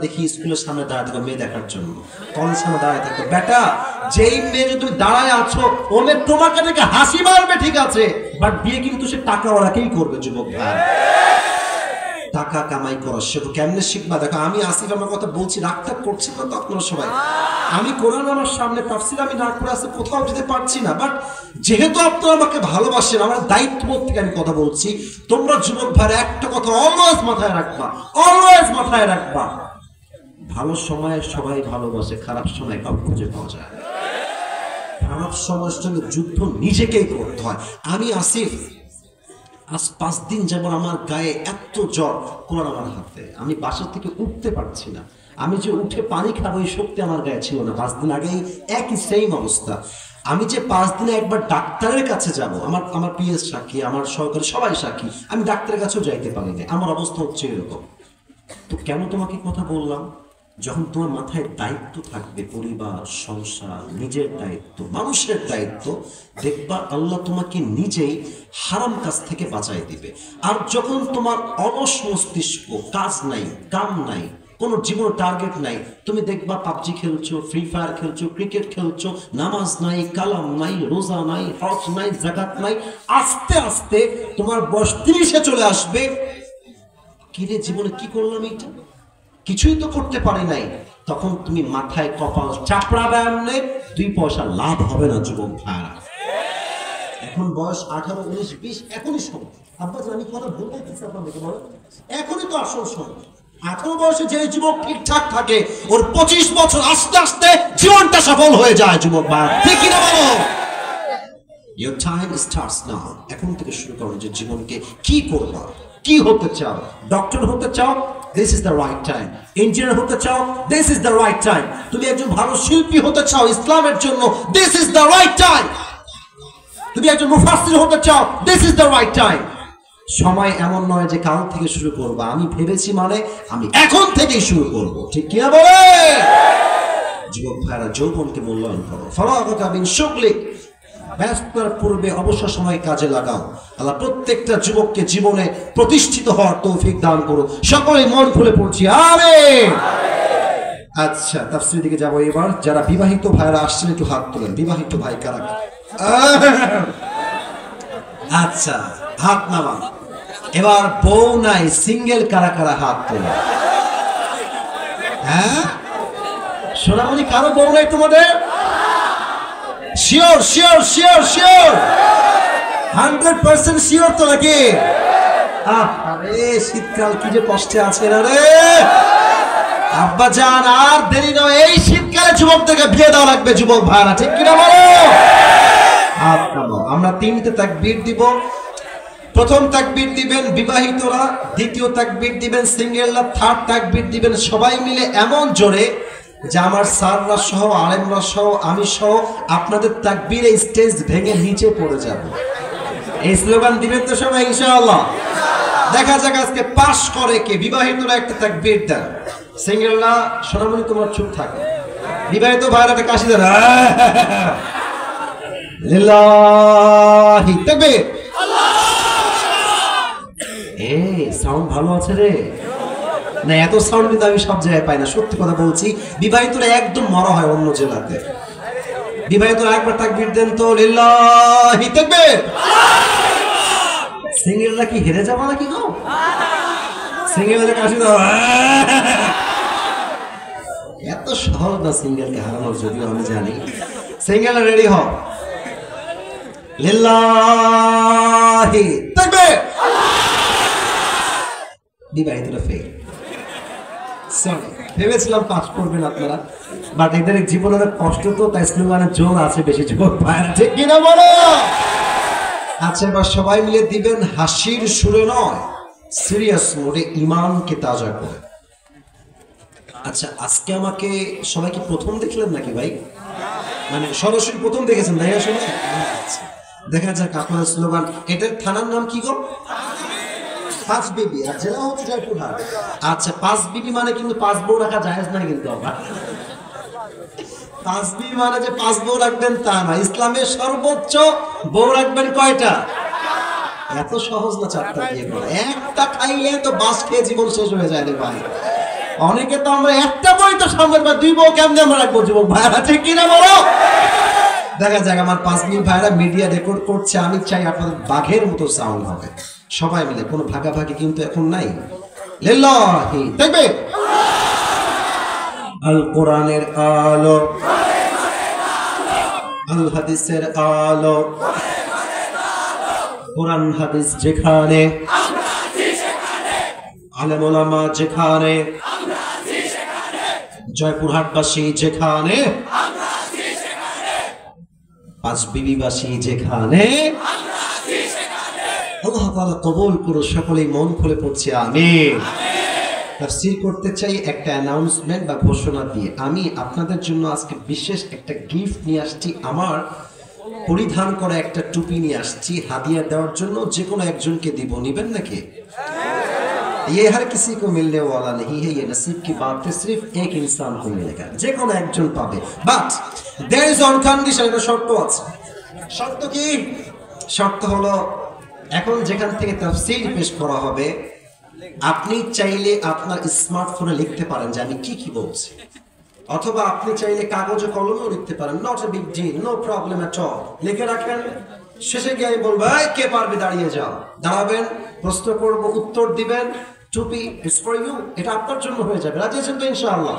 দেখি স্কুলের সামনে দাঁড়ায় থাকো মেয়ে দেখার জন্য, কলেজের সামনে দাঁড়ায় থাকো, বেটা যেই মেয়ে তুমি দাঁড়ায় আছো ও মেয়ে তোমাকে দেখে হাসি মারবে ঠিক আছে, বাট বিয়ে কিন্তু সে টাকাওয়ালাকেই করবে। যুবক ভাই, টাকা কামাই করা শেখো। কেমনে শিখবা? দেখো আমি আসিফ আমার কথা বলছি, রাগটা করছি না তো আপনারা সবাই। আমি কোরআন আমার সামনে তাফসীর আমি না করে আসতে কোথাও যেতে পারছি না, বাট যেহেতু আপনারা আমাকে ভালোবাসেন আমার দায়িত্ববোধ থেকে আমি কথা বলছি। তোমরা যুবক ভাই একটা কথা অলওয়েজ মাথায় রাখবা, অলওয়েজ মাথায় রাখবা, ভালো সময়ে সবাই ভালোবাসে, খারাপ সময় কাউ খুঁজে পাওয়া যায়। খারাপ সময়ের সঙ্গে যুদ্ধ নিজেকেই করতে হয়। আমি আসিফ আজ 5 দিন যেমন আমার গায়ে এত জ্বর, কোরআন আমার হাতে, আমি বাসা থেকে উঠতে পারছি না। আমি যে উঠে পানি খাবো এই শক্তি আমার গায়ে ছিল না। 5 দিন আগেই একই সেম অবস্থা। আমি যে 5 দিনে একবার ডাক্তারের কাছে যাব, আমার পিএস সাক্ষী, আমার সহকারী সবাই সাক্ষী, আমি ডাক্তারের কাছেও যাইতে পারি না। আমার অবস্থা হচ্ছে এরকম। তো কেন তোমাকে কথা বললাম? যখন তোমার মাথায় দায়িত্ব থাকবে, পরিবার, সংসার, নিজের দায়িত্ব, মানুষের দায়িত্ব, দেখবা আল্লাহ তোমাকে নিজেই হারাম কাজ থেকে বাঁচাই দিবে। আর যখন তোমার অলস মস্তিষ্ক, কাজ নাই, কাম নাই, কোনো জীবন টার্গেট নাই, তুমি দেখবা পাবজি খেলছো, ফ্রি ফায়ার খেলছো, ক্রিকেট খেলছো, নামাজ নাই, কালাম নাই, রোজা নাই, হজ নাই, যাকাত নাই, আস্তে আস্তে তোমার বয়স 30-এ চলে আসবে। কিরে জীবনে কি করলাম? এইটা কিছুই তো করতে পারি নাই। তখন তুমি মাথায় কপাল চাপড়াবে, এমনি 2 পয়সা লাভ হবে না। যুবক ভাইরা, এখন বয়স 18, 19, 20, এখনই সময়। আব্বা আমি কথা বলতে চাইছি আপনাদেরকে, বলো এখনই তো আসল সময়। 18 বয়সে যে যুবক ঠিকঠাক থাকে ওর 25 বছর আস্তে আস্তে জীবনটা সফল হয়ে যায়। যুবক ভাই, ঠিক কি না বলো? Your time starts now. এখন থেকে শুরু করো যে জীবনকে কি করবা, কি হতে চাও। ডক্টর হতে চাও, this is the right time. Engineer হতে চাও, this is the right time. তুমি একজন ভালো শিল্পী হতে চাও ইসলামের জন্য, this is the right time. তুমি একজন মুফাসসির হতে চাও, this is the right time. সময় এমন নয় যে কাল থেকে শুরু করবা। আমি ভেবেছি মানে আমি এখন থেকেই শুরু করব, ঠিক কি না বলে? যুবক ভাইরা, যৌবনকে মূল্যায়ন করো। ফারাগাকা বিন শুগলিক, ব্যস্ততার পূর্বে অবসর সময় কাজে লাগাও। আল্লাহ প্রত্যেকটা যুবককে জীবনে প্রতিষ্ঠিত হওয়ার তৌফিক দান করো। সকলে মন খুলে পড়ছি আমিন। আচ্ছা, তাফসীরের দিকে যাবো এবার। যারা বিবাহিত ভাইরা আসছেন একটু হাত তোলেন। বিবাহিত ভাই কারা? আচ্ছা, হাত নামান। এবার বউ নাই, সিঙ্গেল কারা কারা হাত তোলেন? হ্যাঁ সোনামণি, কারো বউ নাই তোমাদের? Sure sure sure sure 100% sure তো নাকি? আরে শীতকাল কি যে কষ্টে আছে না রে আব্বা জান। আর দেরি নয়, এই শীতকালে যুবকদেরকে বিয়ে দেওয়া লাগবে। যুবক ভাইরা, ঠিক কিনা বলো? আমরা 3টে তাকবীর দিব। প্রথম তাকবীর দিবেন বিবাহিতরা, দ্বিতীয় তাকবীর দিবেন সিঙ্গেলরা, থার্ড তাকবীর দিবেন সবাই মিলে এমন জোরে যে আমার স্যাররা সহ, আলেমরা সহ, আমি সহ আপনাদের তাকবীরে স্টেজ ভেঙে নিচে পড়ে যাব। এই স্লোগান দিবেন তো সবাই ইনশাআল্লাহ? দেখা যাক আজকে পাস করে কে। বিবাহিতরা একটা তাকবীর দেন, সিঙ্গেলরা সোনামণি তোমার চুপ থাকে, বিবাহিত ভাইরা একটা কাশি দেন। লিল্লাহি তাকবীর। এই সাউন্ড ভালো আছে রে না? এত সাউন্ড কিন্তু আমি সব জায়গায় পাই না, সত্যি কথা বলছি। বিবাহিতরা একদম মরা হয় অন্য জেলাতে। বিবাহিতরা একবার তাকবীর দেন তো, লিল্লাহি তাকবীর। সিঙ্গেলরা কি হেরে যাবা নাকি গো? সিঙ্গেলরা কাশি দাও। এত সহজ না সিঙ্গেলকে হারানোর, যদিও আমি জানি। সিঙ্গেলরা রেডি হও, লিল্লাহি তাকবীর। বিবাহিতরা ফেল। সরি, ভেবেছিলাম পাস করবেন আপনারা, বাট এদের জীবনের কষ্ট তো, তাই স্লোগানের জোর আছে বেশি। যুবক ভাইরা, ঠিক কিনা বলো? আচ্ছা, এবার সবাই মিলে দিবেন হাসির সুরে নয়, সিরিয়াস মোডে, ইমানকে তাজা করে। আচ্ছা, আজকে আমাকে সবাই কি প্রথম দেখলেন নাকি ভাই? মানে সরাসরি প্রথম দেখেছেন তাই? আসলে দেখা যাক আপনার স্লোগান। এটার থানার নাম কি গো? 5 বিবি। আর জেলা হচ্ছে জয়পুরহাট। আচ্ছা, 5 বিবি মানে কিন্তু 5 বউ রাখা জায়েজ না কিন্তু। আবার 5 বিবি মানে যে 5 বউ রাখবেন তা না। ইসলামের সর্বোচ্চ বউ রাখবেন কয়টা? এত সহজ না 4টা বিয়ে করা। একটা খাইলে তো বাস খেয়ে জীবন শেষ হয়ে যায় রে ভাই। অনেকে তো আমরা একটা বই তো সামনের বা দুই বউ কেমনে আমরা রাখবো যুবক ভাইরা, ঠিক কিনা বলো? দেখা যাক আমার 5 মিনিট ভাইরা মিডিয়া রেকর্ড করছে, আমি চাই আপনাদের বাঘের মতো সাউন্ড হবে সবাই মিলে, কোনো ভাগাভাগি কিন্তু এখন নাই। লিল্লাহি তাকবীর। আল কোরআনের আলো, আল হাদিসের আলো, কোরআন হাদিস যেখানে, আলেম ওলামা যেখানে, জয়পুরহাটবাসী যেখানে, পাঁচ বিবিবাসী যেখানে, আল্লাহ তাআলা কবুল করো। সকলেই মন খুলে পড়ছি আমিন। তাফসীর করতে চাই একটা অ্যানাউন্সমেন্ট বা ঘোষণা দিয়ে। আমি আপনাদের জন্য আজকে বিশেষ একটা গিফট নিয়ে আসছি, আমার পরিধান করা একটা টুপি নিয়ে আসছি হাদিয়া দেওয়ার জন্য। যে কোনো একজনকে দিব, নিবেন নাকি? ये हर किसी को मिलने वाला नहीं है, ये नसीब की बात है, सिर्फ एक इंसान को मिलेगा, যে কোনো একজন পাবে। But there is on condition, একটা শর্ত আছে। শর্ত কি? শর্ত হলো এখন যেখান থেকে তাফসীর পেশ করা হবে, আপনি চাইলে আপনার স্মার্টফোনে লিখতে পারেন যে আমি কি কি বলছি, অথবা আপনি চাইলে কাগজে কলমেও লিখতে পারেন, not a big deal, no problem at all. লিখে রাখেন, শেষে গিয়ে আমি বলবো কে পারবে দাঁড়িয়ে যাও, দাঁড়াবেন, প্রশ্ন করব, উত্তর দিবেন, টুপি ইটস ফর ইউ, এটা আপনার জন্য হয়ে যাবে। রাজি আছেন তো ইনশাআল্লাহ?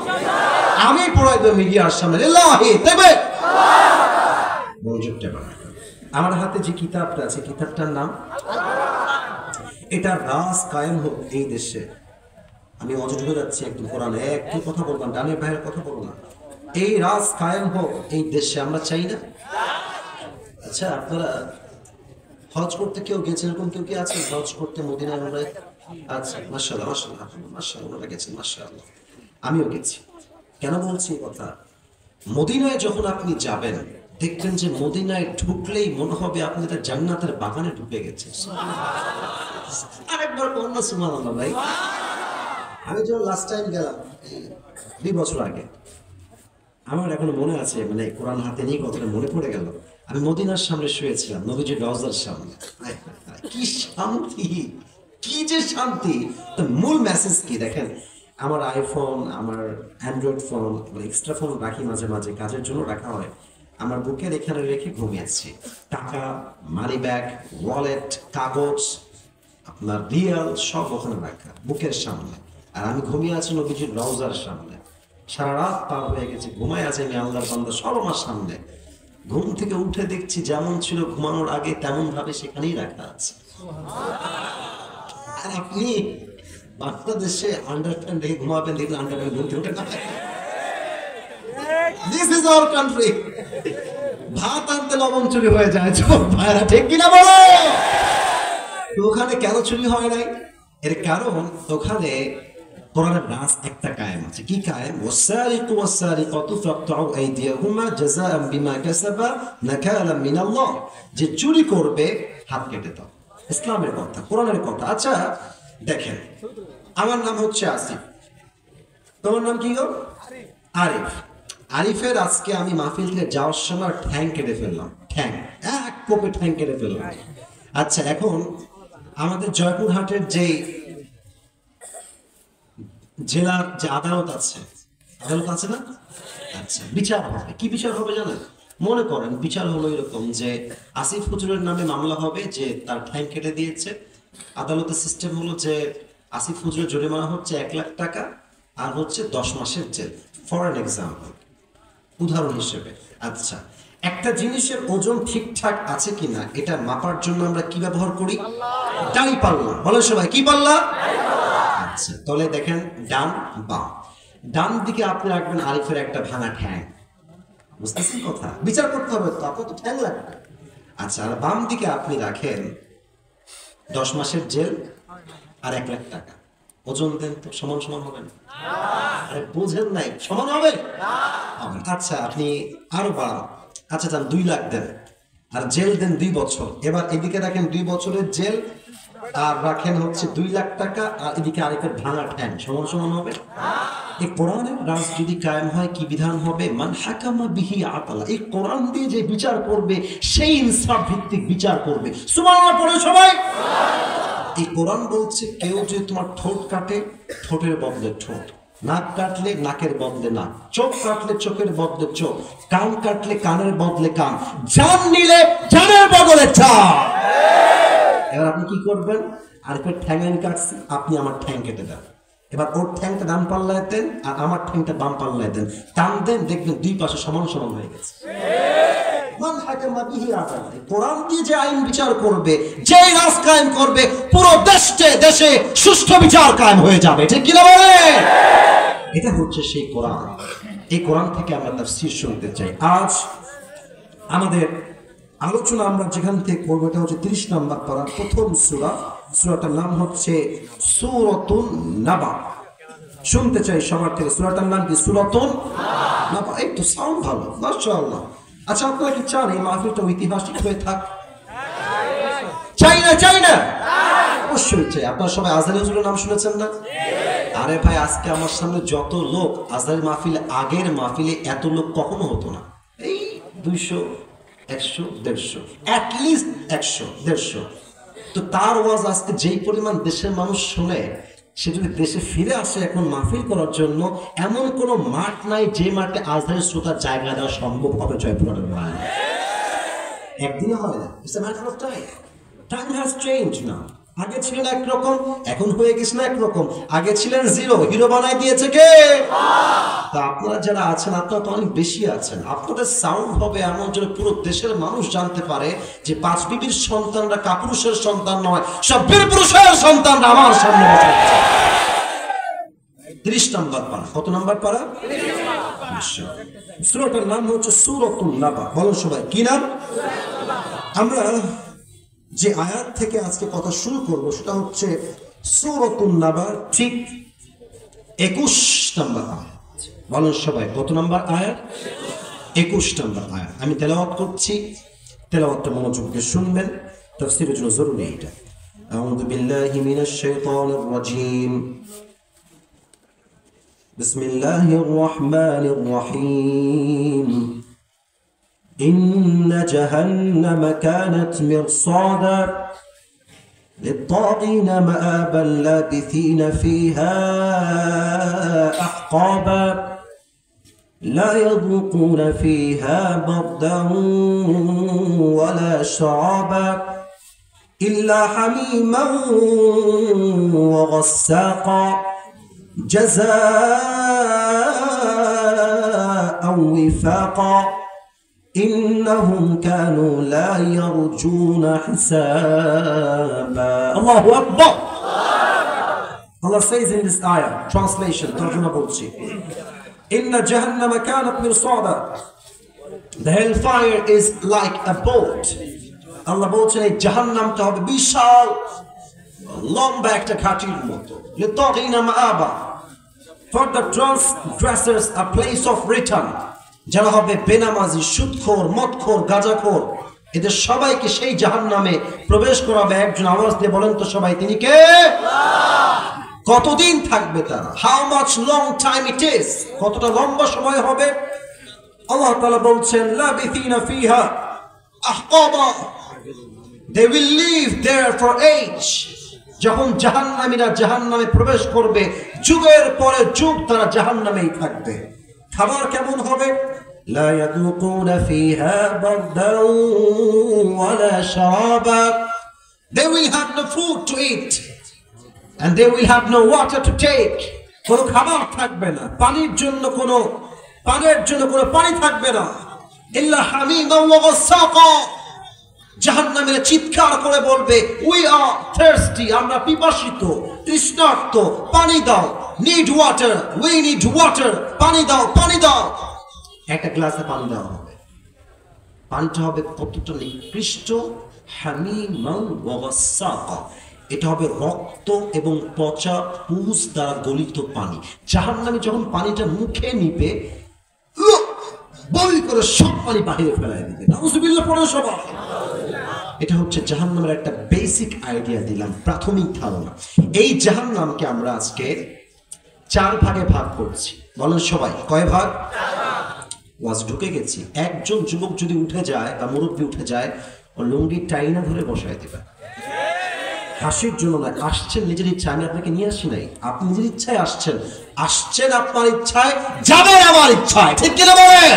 আমি পড়াই দেব মিডিয়ার সামনে। লিল্লাহি তাকবীর। মনোযোগটা বাড়ান। আমার হাতে যে কিতাবটা আছে, কিতাবটার নাম, এটা রাজ কায়েম হোক এই দেশে। আমি অজুজ হয়ে যাচ্ছি একদম, কোরআনে একটু কথা বললাম, ডানের ভাইয়ের কথা বলবো না। এই রাজ কায়েম হোক এই দেশে, আমরা চাই না? আচ্ছা, আপনারা হজ করতে কেউ গেছে, এরকম কেউ কি আছে হজ করতে মদিনায়? আমরা আচ্ছা, মাশাআল্লাহ মাশাআল্লাহ মাশাআল্লাহ, ওনারা গেছেন, মাশাআল্লাহ। আমিও গেছি। কেন বলছি এই কথা? মদিনায় যখন আপনি যাবেন, দেখবেন যে মদিনায় ঢুকলেই মনে হবে আপনি একটা জান্নাতের বাগানে ঢুকে গেছেন। আরেকবার বলুন না সুবহানাল্লাহ ভাই। আমি যখন লাস্ট টাইম গেলাম 2 বছর আগে, আমার এখনো মনে আছে, মানে কোরআন হাতে নিয়ে কথাটা মনে পড়ে গেল। আমি মদিনার সামনে শুয়েছিলাম, নবীজির রওজার সামনে। কি শান্তি, কি যে শান্তি! তো মূল মেসেজ কি দেখেন, আমার আইফোন, আমার অ্যান্ড্রয়েড ফোন, এক্সট্রা ফোন রাখি মাঝে মাঝে, কাজের জন্য রাখা হয়, আমার বুকের এখানে রেখে ঘুমিয়েছি। টাকা, মানি ব্যাগ, ওয়ালেট, কাগজ, আপনার রিয়াল সব ওখানে রাখা বুকের সামনে। আর আমি ঘুমিয়ে আছি নবীজির রওজার সামনে। সারা রাত পার হয়ে গেছে, ঘুমায় আছে আমি, আল্লাহর বান্দা সব আমার সামনে। ঘুম থেকে উঠে দেখছি যেমন ছিল ঘুমানোর আগে তেমন ভাবে সেখানেই রাখা আছে। আর আপনি বাংলাদেশে আন্ডারপ্যান্ট রেখে ঘুমাবেন, দেখবেন আন্ডারপ্যান্ট ঘুম থেকে উঠে না। This is our country. ভাত আনতে লবণ চুরি হয়ে যায়, ভাইরা ঠিক কিনা বলো? ওখানে কেন চুরি হয় নাই? এর কারণ ওখানে কোরআনের নাস একটা কায়েম আছে। কি কায়েম? ওয়াসারিকু ওয়াসারিকাতু ফাকতাউ আইদিয়াহুমা জাযাআন বিমা কাসাবা নাকালাম মিনাল্লাহ। যে চুরি করবে হাত কেটে দাও। ইসলামের কথা, কোরআনের কথা। আচ্ছা দেখেন, আমার নাম হচ্ছে আসিফ, তোমার নাম কি গো? আরিফ। আরিফের আজকে আমি মাহফিল থেকে যাওয়ার সময় ঠ্যাং কেটে ফেললাম, ঠ্যাং, এক কোপে ঠ্যাং কেটে ফেললাম। আচ্ছা, এখন আমাদের জয়পুরহাটের যে জেলার যে আদালত আছে না? আচ্ছা, বিচার হবে। কি বিচার হবে জানেন? মনে করেন বিচার হলো এরকম যে আসিফ হুজুরের নামে মামলা হবে যে তার ঠ্যাং কেটে দিয়েছে। আদালতের সিস্টেম হলো যে আসিফ হুজুরের জরিমানা হচ্ছে 1 লাখ টাকা আর হচ্ছে 10 মাসের জেল, ফর অ্যান এক্সাম্পল, উদাহরণ হিসেবে। আচ্ছা, একটা জিনিসের ওজন ঠিকঠাক আছে কিনা এটা মাপার জন্য আমরা কি ব্যবহার করি? দাড়ি পাল্লা। বলেন সবাই, কি পাল্লা? আচ্ছা, তাহলে দেখেন ডান বাম, ডান দিকে আপনি রাখবেন আরিফের একটা ভাঙা ঠ্যাং, বুঝতেছেন কথা? বিচার করতে হবে তো, আপনার তো ঠ্যাং লাগবে। আচ্ছা, আর বাম দিকে আপনি রাখেন 10 মাসের জেল আর 1 লাখ টাকা। ওজন দেন তো, সমান সমান হবে না? আরে বোঝেন নাই, সমান হবে? আচ্ছা, আপনি আরো বাড়ান। আচ্ছা যান 2 লাখ দেন আর জেল দেন 2 বছর। এবার এদিকে রাখেন 2 বছরের জেল আর রাখেন হচ্ছে 2 লাখ টাকা, আর এদিকে আরেকটা ভাঙা ঠ্যাং, সমান সমান হবে? এই কোরআনের রাজ যদি কায়েম হয় কি বিধান হবে? মান হাকামা বিহি আতালা। এই কোরআন দিয়ে যে বিচার করবে সেই ইনসাফ ভিত্তিক বিচার করবে। সুবহানাল্লাহ পড়ে সবাই। এই কোরআন বলছে কেউ যদি তোমার ঠোঁট কাটে, ঠোঁটের বদলে ঠোঁট, নাক কাটলে নাকের বদলে নাক, চোখ কাটলে চোখের বদলে চোখ, কান কাটলে কানের বদলে কান, জান নিলে জানের বদলে জান। এবার আপনি কি করবেন? আরেকবার ঠ্যাং আমি কাটছি, আপনি আমার ঠ্যাং কেটে দেন। এবার ওর ঠ্যাংটা ডান পাল্লায় দেন আর আমার ঠ্যাংটা বাম পাল্লায় দেন, টান দেন, দেখবেন দুই পাশে সমান সমান হয়ে গেছে। কোরআন দিয়ে যে আইন বিচার করবে, যে রাজ কায়েম করবে, পুরো দেশে সুষ্ঠু বিচার কায়েম হয়ে যাবে। ঠিক কিনা বলে? এটা হচ্ছে সেই কোরআন। এই কোরআন থেকে আমরা তাফসীর শুনতে চাই। আজ আমাদের আলোচনা আমরা যেখান থেকে করবো এটা হচ্ছে 30 নম্বর পারার প্রথম সূরা। সূরাটার নাম হচ্ছে সূরাতুন নাবা। শুনতে চাই সবার থেকে, সূরাটার নাম কি? সূরাতুন নাবা। এই তো সাউন্ড ভালো, মাশাআল্লাহ। আচ্ছা, আপনারা কি চান এই মাহফিলটা ঐতিহাসিক হয়ে থাক? চাই না? অবশ্যই চাই। আপনারা সবাই আজহারী হুজুরের নাম শুনেছেন না? আরে ভাই, আজকে আমার সামনে যত লোক, আজহারী মাহফিলে, আগের মাহফিলে এত লোক কখনো হতো না। এই 200, 100, 150, অ্যাটলিস্ট 100, 150। তো তার ওয়াজ আজকে যেই পরিমাণ দেশের মানুষ শুনে, সে যদি দেশে ফিরে আসে এখন মাহফিল করার জন্য, এমন কোন মাঠ নাই যে মাঠে আজহারী শ্রোতার জায়গা দেওয়া সম্ভব হবে জয়পুরহাটের মাঠ। একদিনে হয় না। It's a matter of time. Time has change না। আগে ছিলেন একরকম, এখন হয়ে গেছে না একরকম। আগে ছিলেন জিরো, হিরো বানাই দিয়েছে কে? তা আপনারা যারা আছেন, আপনারা তো অনেক বেশি আছেন। আপনাদের সাউন্ড হবে এমন যেন পুরো দেশের মানুষ জানতে পারে যে পাঁচ বিবির সন্তানরা কাপুরুষের সন্তান নয়, সব বীর পুরুষের সন্তানরা আমার সামনে বসে আছে। 30 নম্বর পারা। কত নম্বর পারা? সূরাটার নাম হচ্ছে সূরাতুন নাবা। বলো সবাই, কি নাম? আমরা যে আয়াত থেকে আজকে কথা শুরু করবো সেটা হচ্ছে সূরাতুন নাবা, ঠিক 21 নম্বর আয়াত। বলেন সবাই, কত নম্বর আয়াত? 21 নম্বর আয়াত। আমি তেলাওয়াত করছি, তেলাওয়াতটা মনোযোগ দিয়ে শুনবেন, তাফসীরের জন্য জরুরি এটা। আউযু বিল্লাহি মিনাশ শাইতানির রাজীম। বিসমিল্লাহির রাহমানির রাহিম। إن جهنم كانت مرصادا للطاغين مآبا لابثين فيها أحقابا لا يذوقون فيها بردا ولا شرابا إلا حميما وغساقا جزاء وفاقا إنهم كانوا لا يرجون حسابا. الله أكبر. Allah says in this ayah, translation, tarjuma bolchi, Inna Jahannam kanat mirsada. The hellfire is like a boat. Allah bolchen ei Jahannamta hobe bishal lomba ekta khatir moto. Litaghina ma'aba. For the transgressors a place of return. যারা হবে বেনামাজি, সুদখোর, মদখোর, গাঁজাখোর, এদের সবাইকে সেই জাহান্নামে প্রবেশ করাবে একজন। আওয়াজ দিয়ে বলেন তো সবাই, তিনি কে? কতদিন থাকবে তারা? How much long time it is, কতটা লম্বা সময় হবে? আল্লাহ তাআলা বলছেন লাবিথিনা ফিহা আহকাবা, they will live there for age. যখন জাহান্নামীরা জাহান্নামে প্রবেশ করবে, যুগের পরে যুগ তারা জাহান্নামেই থাকবে। খাবার কেমন হবে? لا يذوقون فيها بردا ولا شرابا. They will have no food to eat and they will have no water to take. কোনো খাবার থাকবে না, পানির জন্য কোনো পানি থাকবে না। ইল্লা হামিমান ওয়া গাসাকা। জাহান্নামীরা চিৎকার করে বলবে, we are thirsty, আমরা পিপাসিত, তৃষ্ণার্ত, পানি দাও। need water, we need water, পানি দাও, পানি দাও। একটা গ্লাসে পানি দেওয়া হবে। পানিটা হবে কতটা নিকৃষ্ট, হামিমান ওয়া গাসাকা। এটা হবে রক্ত এবং পচা পুষ দ্বারা গলিত পানি। জাহান্নামী যখন পানিটা মুখে নিবে, বল করে সব পানি বাহিরে ফেলাই দিবে। নাউজুবিল্লাহ পড়ো সবাই। এটা হচ্ছে জাহান্নামের একটা বেসিক আইডিয়া দিলাম, প্রাথমিক ধারণা। এই জাহান্নামকে আমরা আজকে 4 ভাগে ভাগ করছি। বলেন সবাই, কয় ভাগ? ওয়াজ ঢুকে গেছি। একজন যুবক যদি উঠে যায় বা মুরব্বী উঠে যায়, ও লুঙ্গি টাইনা ধরে বসায় দিবে। হাসির জন্য না, আসছেন নিজের ইচ্ছা, আমি আপনাকে নিয়ে আসি নাই, আপনি নিজের ইচ্ছায় আসছেন, আসছেন আপনার ইচ্ছায়, যাবেন আমার ইচ্ছায়, ঠিক কিনা বলেন?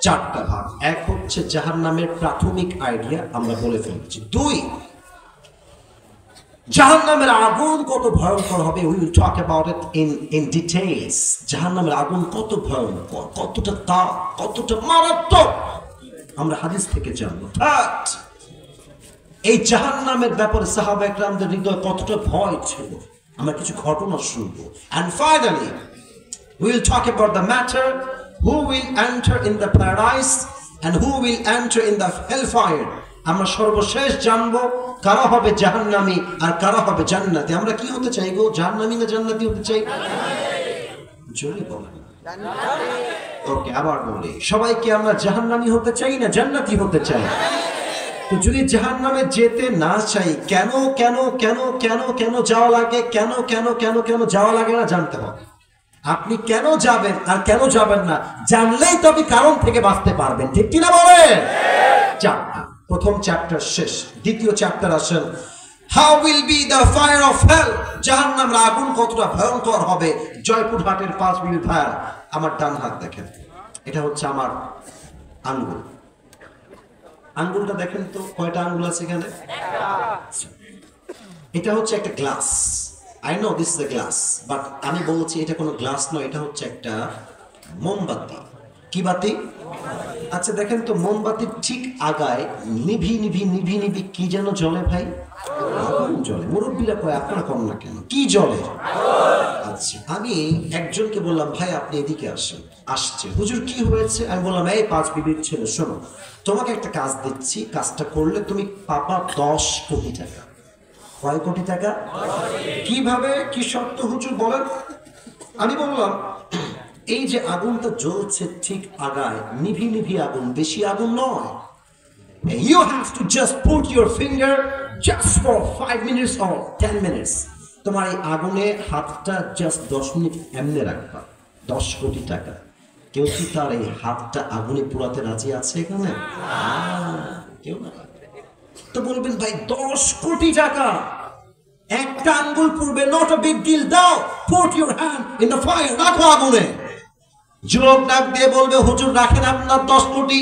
চারটা ভাগ। এক হচ্ছে জাহান্নামের প্রাথমিক আইডিয়া আমরা বলে ফেলছি। দুই, জাহান্নামের আগুন কত ভয়ঙ্কর হবে, we will talk about it in details. জাহান্নামের আগুন কত ভয়ঙ্কর, কতটা তাপ, কতটা মারাত্মক, আমরা হাদিস থেকে জানবো। থার্ড, এই জাহান্নামের ব্যাপারে সাহাবা একরামদের হৃদয় কতটা ভয় ছিল, আমরা কিছু ঘটনা শুনবো। And finally we will talk about the matter who will enter in the paradise and who will enter in the hellfire. আমরা সর্বশেষ জানবো কারা হবে জাহান্নামী আর কারা হবে জান্নাতি। আমরা কি হতে চাই গো, জাহান্নামী না জান্নাতি হতে চাই? জোরে বলেন। ওকে, আবার বলি, সবাইকে আমরা জাহান্নামী হতে চাই না জান্নাতি হতে চাই? তো যদি জাহান্নামে যেতে না চাই, কেন কেন কেন কেন কেন যাওয়া লাগে, কেন কেন কেন কেন যাওয়া লাগে না জানতে হবে। আপনি কেন যাবেন আর কেন যাবেন না জানলেই তো আপনি কারণ থেকে বাঁচতে পারবেন, ঠিক কিনা বলেন? চারটা, প্রথম চ্যাপ্টার শেষ, দ্বিতীয় চ্যাপ্টার আসেন, how will be the fire of hell, জাহান্নামের আগুন কতটা ভয়ঙ্কর হবে। জয়পুরহাটের 5 মিনিট ফায়ার। আমার ডান হাত দেখেন, এটা হচ্ছে আমার আঙ্গুল, আঙ্গুলটা দেখেন তো কয়টা আঙ্গুল আছে এখানে? এটা হচ্ছে একটা glass. I know this is a glass, but আমি বলছি এটা কোনো গ্লাস নয়, এটা হচ্ছে একটা মোমবাতি। কি বাতি? আচ্ছা দেখেন তো, মোমবাতির ঠিক আগায় নিভি নিভি নিভি নিভি কি যেন জ্বলে ভাই? আগুন জ্বলে। মুরব্বীরা কয় আপনারা কম না কেন, কি জ্বলে? আচ্ছা, আমি একজনকে বললাম ভাই আপনি এদিকে আসেন, আসছে, হুজুর কি হয়েছে? আমি বললাম এই 5 বিবির ছেলে শোনো, তোমাকে একটা কাজ দিচ্ছি, কাজটা করলে তুমি পাবা 10 কোটি টাকা। কয় কোটি টাকা? কিভাবে, কি শর্ত হুজুর বলেন? আমি বললাম এই যে আগুনটা জ্বলছে ঠিক আগায়, নিভি নিভি আগুন, বেশি আগুন নয়। You have to just put your finger just for 5 minutes or 10 minutes. তোমার এই আগুনে হাতটা জাস্ট 10 মিনিট এমনি রাখবা, 10 কোটি টাকা। কেউ কি তার এই হাতটা আগুনে পোড়াতে রাজি আছে এখানে? কেউ না। তো বলবেন ভাই 10 কোটি টাকা, একটা আঙ্গুল পড়বে, নট আ বিগ ডিল, দাও, put your hand in the fire, রাখো আগুনে। যুবক ডাক দিয়ে বলবে হুজুর রাখেন আপনার 10 কোটি,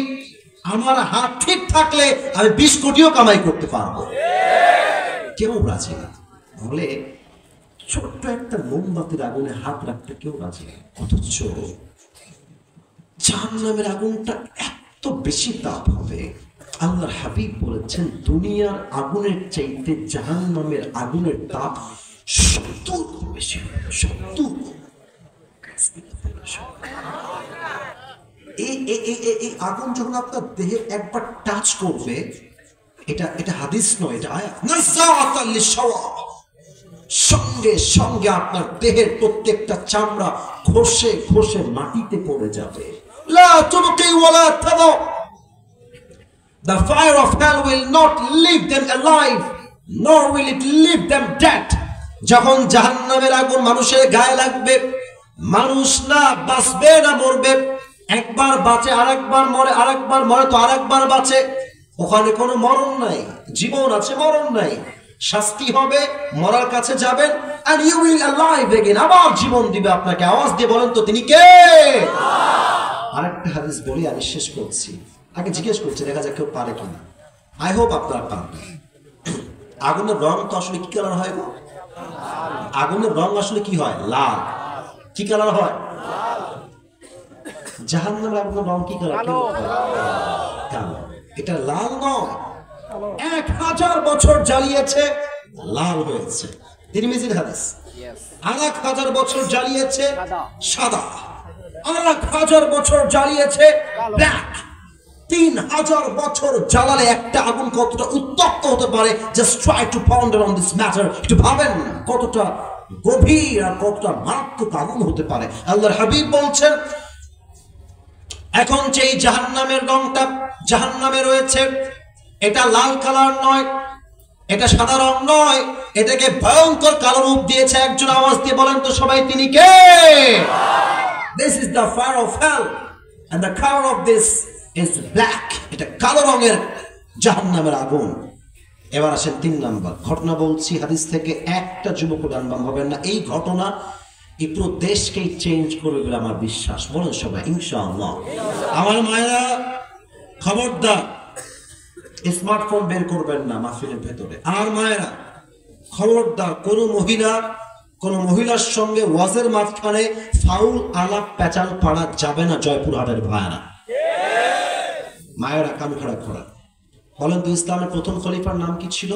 আমার হাত ঠিক থাকলে আমি 20 কোটিও কামাই করতে পারবো। কেউ রাজি না। বলে ছোট্ট একটা মোমবাতির আগুনে হাত রাখতে কেউ রাজি না। অথচ জাহান্নামের আগুনটা এত বেশি তাপ হবে, আল্লাহর হাবিব বলেছেন দুনিয়ার আগুনের চাইতে জাহান্নামের আগুনের তাপ 70 গুণ বেশি। 70। এই আগুন যখন আপনার দেহে একবার টাচ করবে, এটা হাদিস নয়, এটা আয়াত, নাযাআতাল লিশওয়া, সঙ্গে সঙ্গে আপনার দেহের প্রত্যেকটা চামড়া ঘষে ঘষে মাটিতে পড়ে যাবে। লা তুবকি ওয়ালা তাদা, the fire of hell will not leave them alive, nor will it leave them dead. যখন জাহান্নামের আগুন মানুষের গায়ে লাগবে, মানুষ না বাঁচবে না মরবে, একবার বাঁচে আরেকবার মরে, আরেকবার মরে তো আরেকবার বাঁচে। ওখানে কোনো মরণ নাই, জীবন আছে মরণ নাই। শাস্তি হবে, মরার কাছে যাবেন, and you will alive again, আবার জীবন দিবে আপনাকে। আওয়াজ দিয়ে বলেন তো তিনি কে? আরেকটা হাদিস বলি, আমি শেষ করছি। আগে জিজ্ঞেস করছি, দেখা যাক কেউ পারে কিনা। আই হোপ আপনারা পারবেন। আগুনের রং তো আসলে কি কালার হয় গো? আগুনের রং আসলে কি হয়? লাল। কি কালার হয়? জাহান্নামের আগুনের রং কি কালার? কালো। এটা লাল নয়, 1000 বছর জ্বালিয়েছে, লাল হয়েছে। তিরমিজির হাদিস। আর 1000 বছর জ্বালিয়েছে, সাদা। আর 1000 বছর জ্বালিয়েছে, ব্ল্যাক। 3000 বছর জ্বালালে একটা আগুন কতটা উত্তপ্ত হতে পারে, just try to ponder on this matter. একটু ভাবেন কতটা গভীর আর কতটা মারাত্মক আগুন হতে পারে। আল্লাহর হাবিব বলছেন, এখন যে জাহান্নামের রংটা জাহান্নামে রয়েছে, এটা লাল কালার নয়, এটা সাদা রং নয়, এটাকে ভয়ঙ্কর কালো রূপ দিয়েছে একজন। আওয়াজ দিয়ে বলেন তো সবাই তিনি কে? This is the fire of hell and the color of this is black. এটা কালো রঙের জাহান্নামের আগুন। এবার আসেন 3 নাম্বার ঘটনা বলছি হাদিস থেকে, একটা যুবক ডানবাম হবেন না। এই ঘটনা এই পুরো দেশকেই চেঞ্জ করবে বলে আমার বিশ্বাস। বলেন সবাই ইনশাআল্লাহ। আমার মায়েরা খবরদার স্মার্টফোন বের করবেন না মাহফিলের ভেতরে। আমার মায়েরা খবরদার কোন মহিলার সঙ্গে ওয়াজের মাঝখানে ফাউল আলাপ পেঁচাল পাড়া যাবে না। জয়পুরহাটের ভাইয়েরা, মায়েরা কান খাড়া করা বলেন তো, ইসলামের প্রথম খলিফার নাম কি ছিল?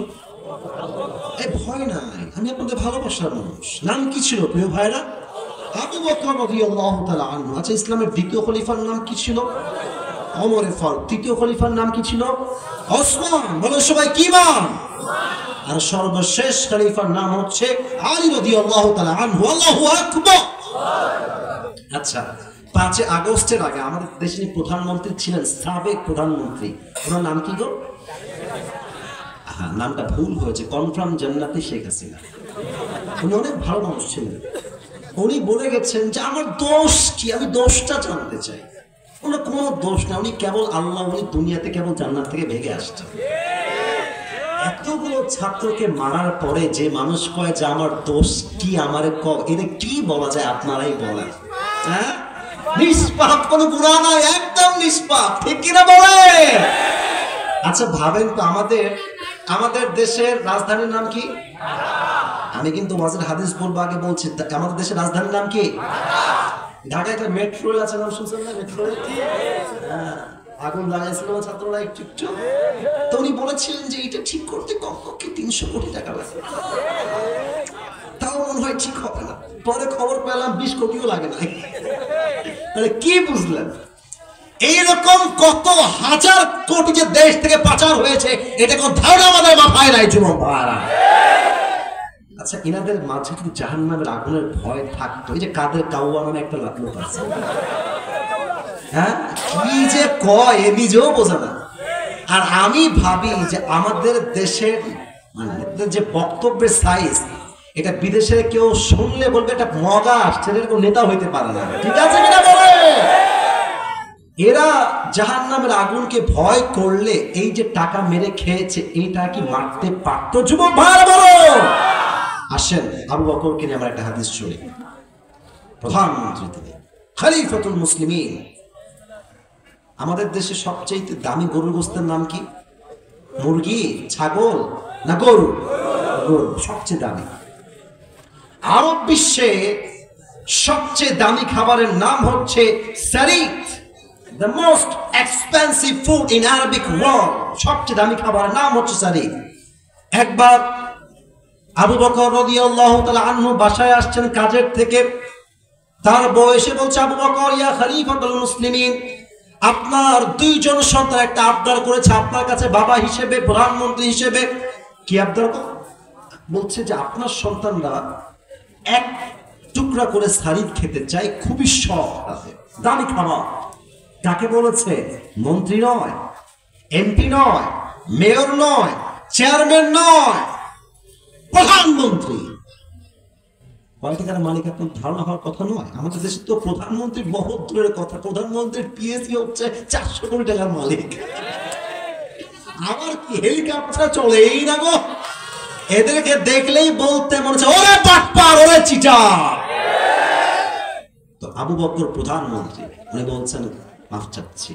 এই ভয় নাই, আমি আপনাদের ভালোবাসার মানুষ। নাম কি ছিল প্রিয় ভাইরা? আবু বকর রাদিয়াল্লাহু তাআলা আনহু। আচ্ছা, ইসলামের দ্বিতীয় খলিফার নাম কি ছিল? ওমর ফারুক। তৃতীয় খলিফার নাম কি ছিল? ওসমান। বলেন সবাই কি নাম? আর সর্বশেষ খলিফার নাম হচ্ছে আলী রাদিয়াল্লাহু তাআলা আনহু। আল্লাহু আকবার। আচ্ছা, 5 আগস্টের আগে আমাদের দেশের প্রধানমন্ত্রী ছিলেন সাবেক প্রধানমন্ত্রী, ওনার নাম কি গো? হ্যাঁ, নামটা ভুল হয়েছে, কনফার্ম জান্নাতি শেখ হাসিনা। উনি অনেক ভালো মানুষ ছিলেন। উনি বলে গেছেন যে আমার দোষ কি, আমি দোষটা জানতে চাই। ওনার কোনো দোষ না, উনি কেবল আল্লাহ, উনি দুনিয়াতে কেবল জান্নাত থেকে ভেগে আসছেন। এতগুলো ছাত্রকে মারার পরে যে মানুষ কয় যে আমার দোষ কি, আমারে এটা কি বলা যায়? আপনারাই বলেন। হ্যাঁ, নিষ্পাপ, কোনো গুনাহ নাই, একদম নিষ্পাপ, ঠিক কিনা বলে? আচ্ছা ভাবেন তো, আমাদের দেশের রাজধানীর নাম কি? আমি কিন্তু ওয়াজের হাদিস বলবো, আগে বলছি আমাদের দেশের রাজধানীর নাম কি? ঢাকায় একটা মেট্রো রেল আছে, নাম শুনছেন না? মেট্রো রেল আগুন লাগাইছিল ছাত্ররা একটু একটু। তো উনি বলেছিলেন যে এটা ঠিক করতে কমপক্ষে 300 কোটি টাকা লাগে, তাও মনে হয় ঠিক হবে না। পরে খবর পেলাম 20 কোটিও লাগে না। মানে কি বুঝলেন? এইরকম কত হাজার কোটি যে দেশ থেকে পাচার হয়েছে, এটা কোন ধারণা আমাদের মাথায় নাই যুবক ভাইরা। আচ্ছা, ইনাদের মাঝে যদি জাহান্নামের আগুনের ভয় থাকতো, এই যে কাদের কাউয়া নামে একটা লোক আছে, হ্যাঁ, কি যে কয় এ নিজেও বোঝে না। আর আমি ভাবি যে আমাদের দেশের মানে যে বক্তব্যের সাইজ, এটা বিদেশে কেউ শুনলে বলবে এটা মগা আসছে, এরকম নেতা হইতে পারে না। ঠিক আছে কিনা বলে? এরা জাহান্নামের আগুনকে ভয় করলে এই যে টাকা মেরে খেয়েছে, এইটা কি মারতে পারতো যুবক ভাইরা? বলো। আসেন আবু বকরকে নিয়ে আমরা একটা হাদিস শুনি। প্রধানমন্ত্রী তিনি, খলিফাতুল মুসলিমিন। আমাদের দেশে সবচেয়ে দামি গরুর গোশতের নাম কি? মুরগি, ছাগল না গরু? গরু সবচেয়ে দামি। আরব বিশ্বে সবচেয়ে দামি খাবারের নাম হচ্ছে সারিত। The most expensive food in Arabic world. সবচেয়ে দামি খাবারের নাম হচ্ছে সারিত। একবার আবু বকর রাদিয়াল্লাহু তাআলা আনহু বাসায় আসছেন কাজের থেকে। তার বউ এসে বলছে, আবু বকর ইয়া খলিফাতুল মুসলিমিন, আপনার 2 জন সন্তান একটা আবদার করেছে আপনার কাছে বাবা হিসেবে, প্রধানমন্ত্রী হিসেবে। কি আবদার? বলছে যে আপনার সন্তানরা 1 টুকরা করে সারিদ খেতে চায়, খুবই শখ আছে, দামি খাবার। কাকে বলেছে? মন্ত্রী নয়, এমপি নয়, মেয়র নয়, চেয়ারম্যান নয়, প্রধানমন্ত্রী। পলিটিক্যাল মালিক আপনার ধারণা হওয়ার কথা নয়। আমাদের দেশে তো প্রধানমন্ত্রীর বহুত দূরের কথা, প্রধানমন্ত্রীর পিএসি হচ্ছে 400 কোটি টাকার মালিক। আমার কি হেলিকপ্টার চলেই না গো। এদেরকে দেখলেই বলতে মনে হচ্ছে ওরে বাটপার, ওরে চিটার। তো আবু বকর প্রধানমন্ত্রী, উনি বলছেন মাফ চাচ্ছি,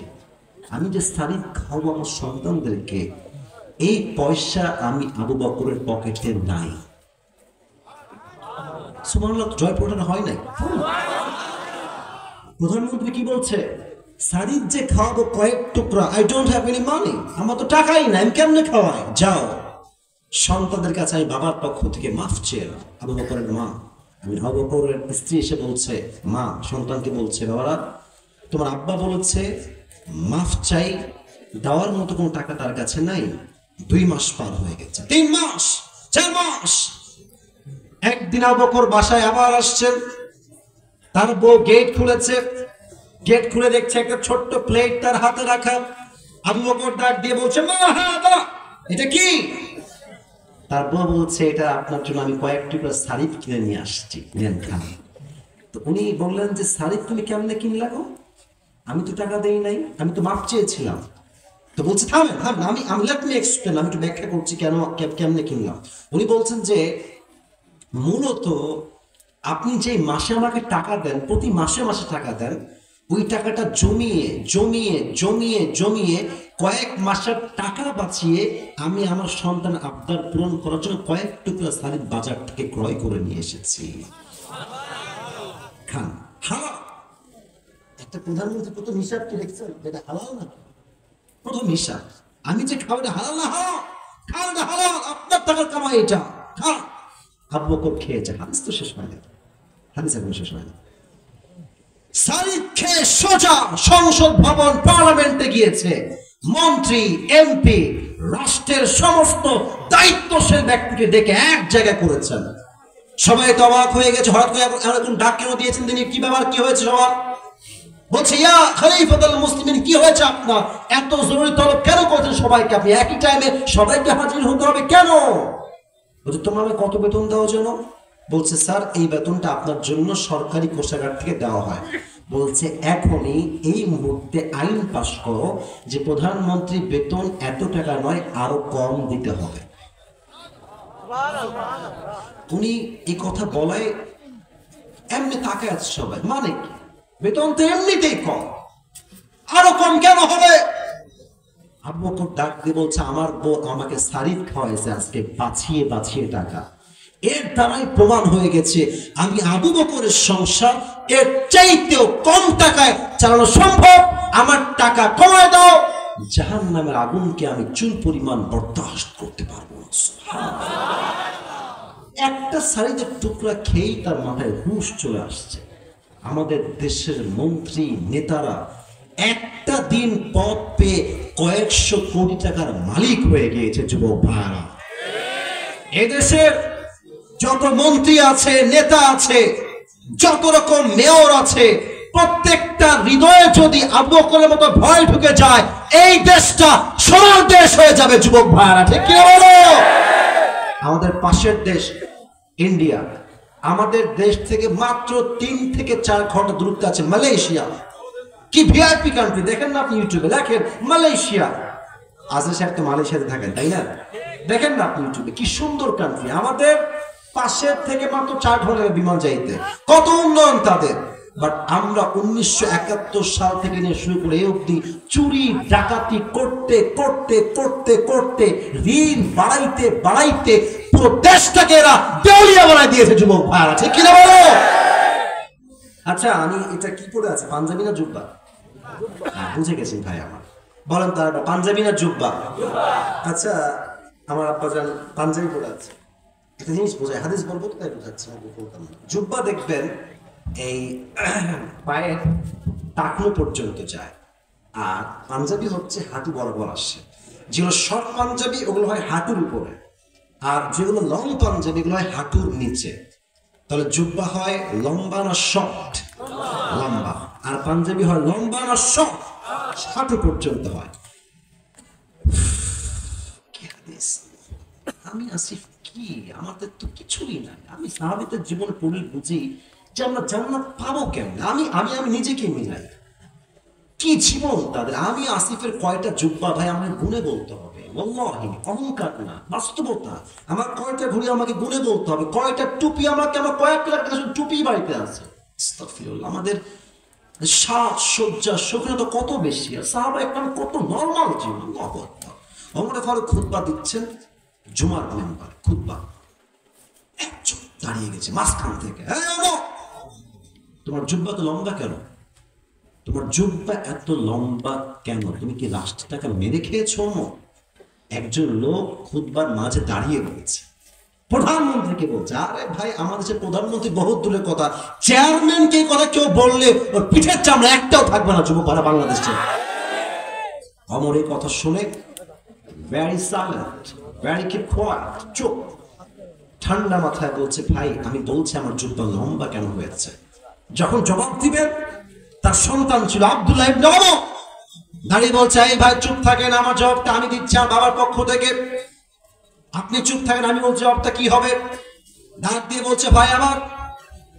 আমি যে সারিদ খাওয়াবো আমার সন্তানদেরকে, এই পয়সা আমি আবু বকরের পকেটে নাই। সুবহানাল্লাহ, জয়পুরহাটে হয় নাই। প্রধানমন্ত্রী কি বলছে? সারিদ যে খাওয়াবো কয়েক টুকরা, I don't have any money, আমার তো টাকাই নাই, আমি কেমনে খাওয়াই? যাও সন্তানদের কাছে আমি বাবার পক্ষ থেকে মাফ চেয়ে। আবু বকরের মা, আমি আবু বকরের স্ত্রী এসে বলছে, মা সন্তানকে বলছে, বাবারা তোমার আব্বা বলেছে মাফ চাই, দেওয়ার মতো কোনো টাকা তার কাছে নাই। 2 মাস পার হয়ে গেছে, 3 মাস, 4 মাস। একদিন আবু বকর বাসায় আবার আসছেন, তার বউ গেট খুলেছে, গেট খুলে দেখছে একটা ছোট্ট প্লেট তার হাতে রাখা। আবু বকর ডাক দিয়ে বলছে, মা হাদা, এটা কি? তার বউ বলছে, এটা আপনার জন্য আমি কয়েক টুকরা সারিদ কিনে নিয়ে আসছি, নেন খান। তো উনি বললেন যে সারিদ তুমি কেমনে কিনলা গো? আমি তো টাকা দেই নাই, আমি তো মাপ চেয়েছিলাম। তো তো বলছে থামেন থামেন, আমি লেট মি এক্সপ্লেন, আমি একটু ব্যাখ্যা করছি কেন কেমনে কিনলাম। উনি বলছেন যে মূলত আপনি যে মাসে আমাকে টাকা দেন, প্রতি মাসে মাসে টাকা দেন, ওই টাকাটা জমিয়ে জমিয়ে জমিয়ে জমিয়ে কয়েক মাসের টাকা বাঁচিয়ে আমি আমার সন্তান আবদার পূরণ করার জন্য কয়েক টুকরা সালিদ বাজার থেকে ক্রয় করে নিয়ে এসেছি। খান হালাল। একটা প্রধানমন্ত্রী প্রথম হিসাব কি দেখছেন, যেটা হালাল না প্রথম হিসাব, আমি যে খাবো এটা হালাল না হারাম, খাওয়াটা হালাল, আপনার টাকার কামাই এটা, খা। আবু বকর খেয়েছে, হাদিস তো শেষ হয় না, হাদিস এখন শেষ হয় না। সালিদ খেয়ে সোজা সংসদ ভবন পার্লামেন্টে গিয়েছে, মন্ত্রী এমপি রাষ্ট্রের সমস্ত দায়িত্বশীল ব্যক্তিকে ডেকে এক জায়গায় করেছেন। সবাই তো অবাক হয়ে গেছে, হঠাৎ করে এরকম ডাক কেন দিয়েছেন তিনি, কি ব্যাপার, কি হয়েছে সবার? বলছে ইয়া খলিফাতুল মুসলিমিন, কি হয়েছে আপনার, এত জরুরি তলব কেন করছেন সবাইকে, আপনি একই টাইমে সবাইকে হাজির হতে হবে কেন? বলছে তোমরা আমাকে কত বেতন দেওয়ার জন্য? বলছে স্যার এই বেতনটা আপনার জন্য সরকারি কোষাগার থেকে দেওয়া হয়। বলছে এখনই এই মুহূর্তে আইন পাস করো যে প্রধানমন্ত্রী বেতন এত টাকা নয়, আরো কম দিতে হবে। উনি এই কথা বলায় এমনি তাকায় আছে সবাই, মানে কি বেতন তো এমনিতেই কম, আরো কম কেন হবে? আবু বকর ডাক দিয়ে বলছে আমার বউ আমাকে সারিদ খাওয়াইছে আজকে বাঁচিয়ে বাঁচিয়ে টাকা, এর দ্বারাই প্রমাণ হয়ে গেছে আমি আবু বকরের সংসার এর চাইতেও কম টাকায় চালানো সম্ভব। আমার টাকা কমায় দাও, জাহান্নামের আগুনকে আমি চুল পরিমাণ বরদাস্ত করতে পারবো না। একটা সারিদের টুকরা খেয়েই তার মাথায় হুঁশ চলে আসছে। আমাদের দেশের মন্ত্রী নেতারা একটা দিন পদ পেয়ে কয়েকশো কোটি টাকার মালিক হয়ে গিয়েছে। যুবক ভাইরা, এদেশের যত মন্ত্রী আছে, নেতা আছে, যত রকম মেয়র আছে, প্রত্যেকটা হৃদয়ে যদি আবু বকরের মতো ভয় ঢুকে যায়, এই দেশটা সোনার দেশ হয়ে যাবে। যুবক ভাইরা, ঠিক কি বলো? আমাদের পাশের দেশ ইন্ডিয়া, আমাদের দেশ থেকে মাত্র 3 থেকে 4 ঘন্টা দূরত্বে আছে মালয়েশিয়া। কি ভিআইপি কান্ট্রি, দেখেন না আপনি ইউটিউবে, দেখেন মালয়েশিয়া। আজকে সাহেব তো মালয়েশিয়াতে থাকেন তাই না? দেখেন না আপনি ইউটিউবে, কি সুন্দর কান্ট্রি। আমাদের পাশের থেকে মাত্র 4 ঘন্টা বিমান যাইতে, কত উন্নয়ন তাদের। বাট আমরা 1971 সাল থেকে নিয়ে শুরু করে এই অবধি চুরি ডাকাতি করতে করতে করতে করতে ঋণ বাড়াইতে বাড়াইতে পুরো দেশটাকে এরা দেউলিয়া বানাই দিয়েছে। যুবক ভাইরা, ঠিক কিনা বলো? আচ্ছা আমি এটা কি পরে আছে, পাঞ্জাবি না জুব্বা? বুঝে গেছেন ভাই আমার, বলেন তার পাঞ্জাবি না জুব্বা? আচ্ছা আমার আব্বাজান পাঞ্জাবি পরে আছে। একটা জিনিস বোঝায়, হাদিস বলবো তো তাই বোঝাচ্ছে, জুব্বা দেখবেন এই পায়ের টাকনো পর্যন্ত যায়, আর পাঞ্জাবি হচ্ছে হাঁটু বরাবর আসে। যেগুলো শর্ট পাঞ্জাবি ওগুলো হয় হাঁটুর উপরে, আর যেগুলো লং পাঞ্জাবি এগুলো হয় হাঁটুর নিচে। তাহলে জুব্বা হয় লম্বা না শর্ট? লম্বা। আর পাঞ্জাবি হয় লম্বা না শর্ট? হাঁটু পর্যন্ত হয়। আমি আসিফ কি, আমাদের তো কিছুই নাই। আমি সাহাবীদের জীবনে পড়ে বুঝি যে আমরা জান্নাত পাবো কেমন। আমি আমি আমি নিজেকে মিলাই, কি জীবন তাদের। আমি আসিফের কয়টা জুব্বা ভাই আমাকে গুনে বলতে হবে, অহংকার না, বাস্তবতা। আমার কয়টা ঘুরে আমাকে গুনে বলতে হবে, কয়টা টুপি আমাকে, আমার কয়েক লাখ টুপি বাড়িতে আছে। আমাদের সাজসজ্জা শৌখিনতা কত বেশি, আর সাহাবা একদম কত নর্মাল জীবন। ওমর ফারুক খুতবা দিচ্ছেন, জুমার মেম্বার খুতবা, একজন দাঁড়িয়ে গেছে মাঝখান থেকে, তোমার জুব্বা তো লম্বা কেন? তোমার জুব্বা এত লম্বা কেন? তুমি কি রাষ্ট্রটাকে মেরে খেয়েছো? একজন লোক খুতবার মাঝে দাঁড়িয়ে রয়েছে, প্রধানমন্ত্রীকে বলছে, আরে ভাই আমাদের দেশের প্রধানমন্ত্রী বহুত দূরের কথা, চেয়ারম্যানকে কথা কেউ বললে ওর পিঠের চামড়া একটাও থাকবে না। যুবক ভাড়া বাংলাদেশে। অমর এই কথা শুনে very silent, very keep quiet, চুপ। ঠান্ডা মাথায় বলছে, ভাই আমি বলছি আমার জুব্বা লম্বা কেন হয়েছে। যখন জবাব দিবেন, তার সন্তান ছিল আব্দুল্লাহ ইবনে ওমর, দাঁড়িয়ে বলছে, এই ভাই চুপ থাকেন, আমার জবাবটা আমি দিচ্ছি আমার বাবার পক্ষ থেকে, আপনি চুপ থাকেন, আমি বলছি জবাবটা কি হবে। ডাক দিয়ে বলছে, ভাই আমার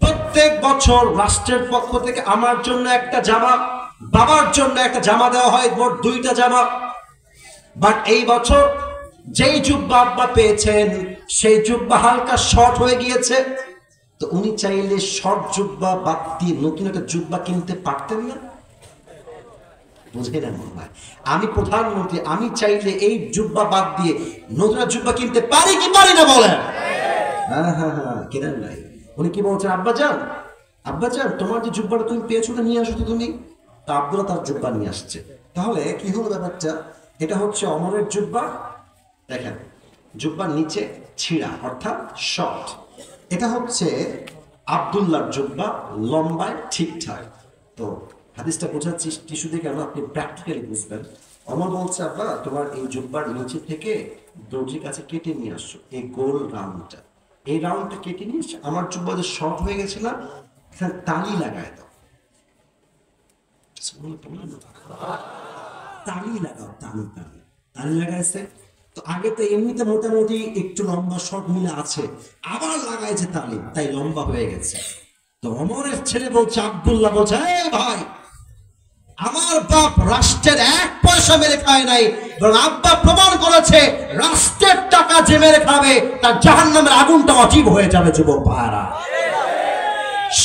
প্রত্যেক বছর রাষ্ট্রের পক্ষ থেকে আমার জন্য একটা জামা, বাবার জন্য একটা জামা দেওয়া হয়, মোট 2টা জামা। বাট এই বছর যেই জুব্বা আব্বা পেয়েছেন সেই জুব্বা হালকা শর্ট হয়ে গিয়েছে, তো উনি চাইলে শর্ট জুব্বা বাদ দিয়ে নতুন একটা জুব্বা কিনতে পারতেন না? বুঝে নেন ভাই, আমি প্রধানমন্ত্রী, আমি চাইলে এই জুব্বা বাদ দিয়ে নতুন জুব্বা কিনতে পারি কি পারি না বলেন? হ্যাঁ হ্যাঁ হ্যাঁ, কেনেন নাই। উনি কি বলছেন, আব্বা যান তোমার যে জুব্বাটা তুমি পেয়েছো ওটা নিয়ে আসো তো তুমি। তা আব্দুল্লাহ তার জুব্বা নিয়ে আসছে। তাহলে কি হলো ব্যাপারটা, এটা হচ্ছে অমরের জুব্বা, দেখেন জুব্বার নিচে ছিঁড়া অর্থাৎ শর্ট। এটা হচ্ছে আব্দুল্লাহর জুব্বা, লম্বায় ঠিকঠাক। তো হাদিসটা বোঝাচ্ছি টিস্যু দিয়ে কেন, আপনি প্র্যাকটিক্যালি বুঝবেন। অমর বলছে, আব্বা তোমার এই জুব্বার নিচে থেকে দর্জির কাছে কেটে নিয়ে আসছো এই গোল রাউন্ডটা, এই রাউন্ডটা কেটে নিয়ে এসে আমার জুব্বা যে শর্ট হয়ে গেছিল এখানে তালি লাগায় দাও। তালি লাগাও, তালি তালি তালি লাগাইছে। তো আগে তো এমনিতে মোটামুটি একটু লম্বা শর্ট মিলে আছে, আবার লাগাইছে তালি, তাই লম্বা হয়ে গেছে। তো অমরের ছেলে বলছে, আব্দুল্লাহ বলছে, এই ভাই আমার বাপ রাষ্ট্রের 1 পয়সা মেরে খায় নাই, বরং আব্বা প্রমাণ করেছে রাষ্ট্রের টাকা যে মেরে খাবে তার জাহান্নামের আগুনটা অজীব হয়ে যাবে। যুবক ভাইরা,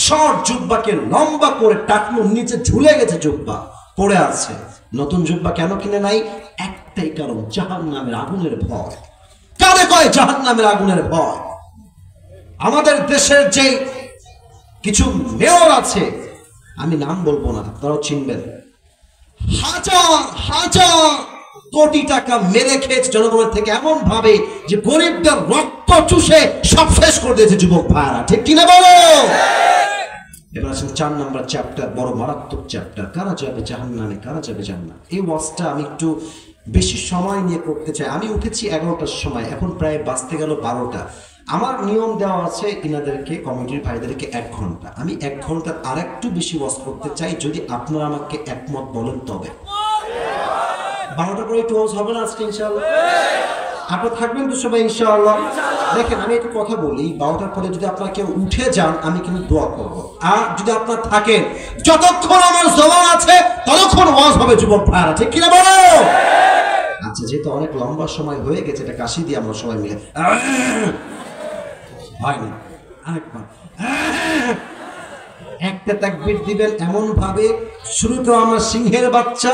শর্ট জুব্বাকে লম্বা করে টাকনুর নিচে ঝুলে গেছে, জুব্বা পড়ে আছে। নতুন জুব্বা কেন কিনে নাই? একটাই কারণ, জাহান্নামের আগুনের ভয়। কারে কয় জাহান্নামের আগুনের ভয়? আমাদের দেশের যে কিছু মেয়র আছে, আমি নাম বলবো না, আপনারাও চিনবেন, হাজার হাজার কোটি টাকা মেরে খেয়েছে জনগণের থেকে এমন ভাবে যে গরিবদের রক্ত চুষে সব শেষ করে দিয়েছে। যুবক ভাইরা, ঠিক কিনা বলো? এবার আসলে 4 নম্বর চ্যাপ্টার, বড় মারাত্মক চ্যাপ্টার, কারা যাবে জাহান্নামে, কারা যাবে জান্নাতে। এই ওয়াজটা আমি একটু বেশি সময় নিয়ে করতে চাই। আমি উঠেছি 11টার সময়, এখন প্রায় বাজতে গেল 12টা। আমার নিয়ম দেওয়া আছে ইনাদেরকে, কমিটির ভাইদেরকে 1 ঘন্টা। আমি 1 ঘন্টার আর একটু বেশি ওয়াজ করতে চাই, যদি আপনারা আমাকে একমত বলেন তবে। 12টার পরে একটু ওয়াজ হবে না আজকে ইনশাআল্লাহ? আপনারা থাকবেন তো সবাই ইনশাআল্লাহ? দেখেন আমি একটু কথা বলি, 12টার পরে যদি আপনারা কেউ উঠে যান আমি কিন্তু দোয়া করবো, আর যদি আপনারা থাকেন যতক্ষণ আমার জবান আছে ততক্ষণ ওয়াজ হবে। যুবক ভাইরা, ঠিক কিনা বলো? আচ্ছা, যেহেতু অনেক লম্বা সময় হয়ে গেছে, এটা কাশি দিয়ে আমরা সবাই মিলে হয়নি, আরেকবার একটা তাকবীর দিবেন এমন ভাবে শুরুতেও আমরা সিংহের বাচ্চা,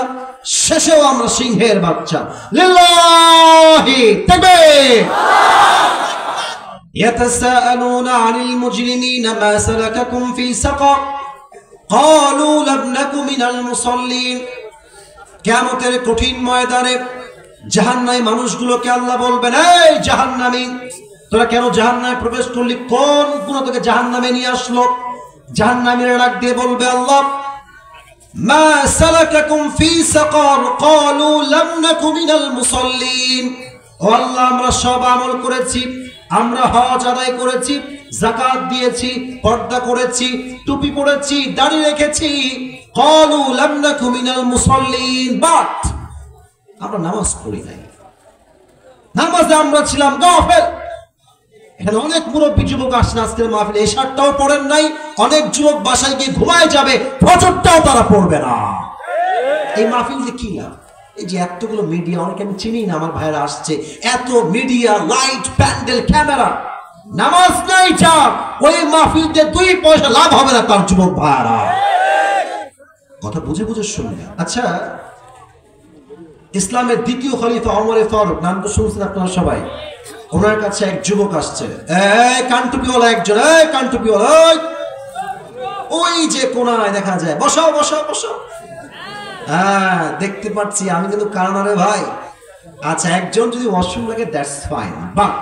শেষেও আমরা সিংহের বাচ্চা। লিল্লাহি তাকবীর। ইয়াতাসাআলুনা আনিল মুজরিমিনা মা সালাকাকুম ফি সাকার ক্বালু লাম নাকু মিনাল মুসাল্লিন। কিয়ামতের কঠিন ময়দানে জাহান্নামী মানুষগুলোকে আল্লাহ বলবেন, এই জাহান্নামী, তোরা কেন জাহান্নামে প্রবেশ করলি? কোন গুনাহ তোকে জাহান্নামে নিয়ে আসলো? জাহান্নামীরা ডাক দিয়ে বলবে, আল্লাহ মা সালাকাকুম ফি সাকার ক্বালু লাম নাকু মিনাল মুসাল্লিন। ও আল্লাহ, আমরা সব আমল করেছি, আমরা হজ আদায় করেছি, যাকাত দিয়েছি, পর্দা করেছি, টুপি পরেছি, দাড়ি রেখেছি। ক্বালু লাম নাকু মিনাল মুসাল্লিন, বাট আমরা নামাজ পড়ি নাই, নামাজে আমরা ছিলাম গাফেল। এখানে অনেক মুরব্বী যুবক আসেন আজকের মাহফিলে, এশারটাও পড়েন নাই, অনেক যুবক বাসায় গিয়ে ঘুমায় যাবে, ফজরটাও তারা পড়বে না। এই মাহফিল যে কি না, এই যে এতগুলো মিডিয়া, অনেকে আমি চিনি না, আমার ভাইরা আসছে, এত মিডিয়া, লাইট, প্যান্ডেল, ক্যামেরা, নামাজ নাই যা, ওই মাহফিল দিয়ে 2 পয়সা লাভ হবে না তার। যুবক ভাইরা, কথা বুঝে বুঝে শুনবে। আচ্ছা, ইসলামের দ্বিতীয় খলিফা ওমরে ফারুক, নাম তো শুনছেন আপনারা সবাই। ওনার কাছে এক যুবক আসছে, এই কানটুপিওয়ালা একজন, এই কানটুপিওয়ালা, ওই যে কোনায় দেখা যায়, বসো বসো বসো। হ্যাঁ, দেখতে পাচ্ছি, আমি কিন্তু কারণারে ভাই। আচ্ছা, একজন যদি ওয়াশরুম লাগে দ্যাটস ফাইন, বাট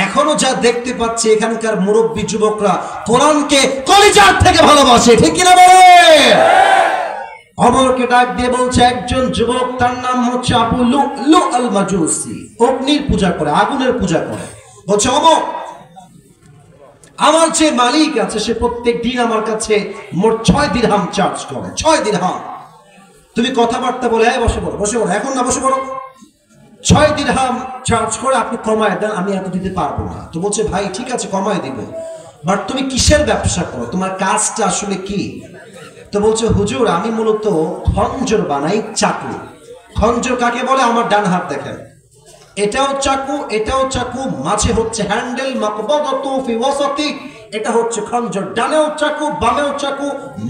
এখনো যা দেখতে পাচ্ছি এখানকার মুরব্বী যুবকরা কোরআনকে কলিজার থেকে ভালোবাসে, ঠিক কিনা বলে? অমরকে ডাক দিয়ে বলছে, একজন যুবক, তার নাম হচ্ছে আবু লুলু আল মাজুসি, অগ্নির পূজা করে, আগুনের পূজা করে। বলছে, অমর, আমার যে মালিক আছে সে প্রত্যেক দিন আমার কাছে মোট 6 দিরহাম চার্জ করে, 6 দিরহাম। তুমি কথাবার্তা বলে, বসে পড়ো বসে পড়ো, এখন না বসে পড়ো, 6 দিরহাম চার্জ করে, আপনি কমায় দেন, আমি এত দিতে পারবো না। তো বলছে, ভাই ঠিক আছে কমায় দিব, বাট তুমি কিসের ব্যবসা করো, তোমার কাজটা আসলে কি? তো বলছে, হুজুর আমি মূলত খঞ্জর বানাই, চাকু। খঞ্জর কাকে বলে? আমার ডান হাত দেখেন, এটাও চাকু, এটাও চাকু, মাঝে হচ্ছে হ্যান্ডেল, মাকবাদাতু ফি ওয়াসাতি, এটা হচ্ছে খঞ্জর, ডানেও চাকু বামেও চাকু,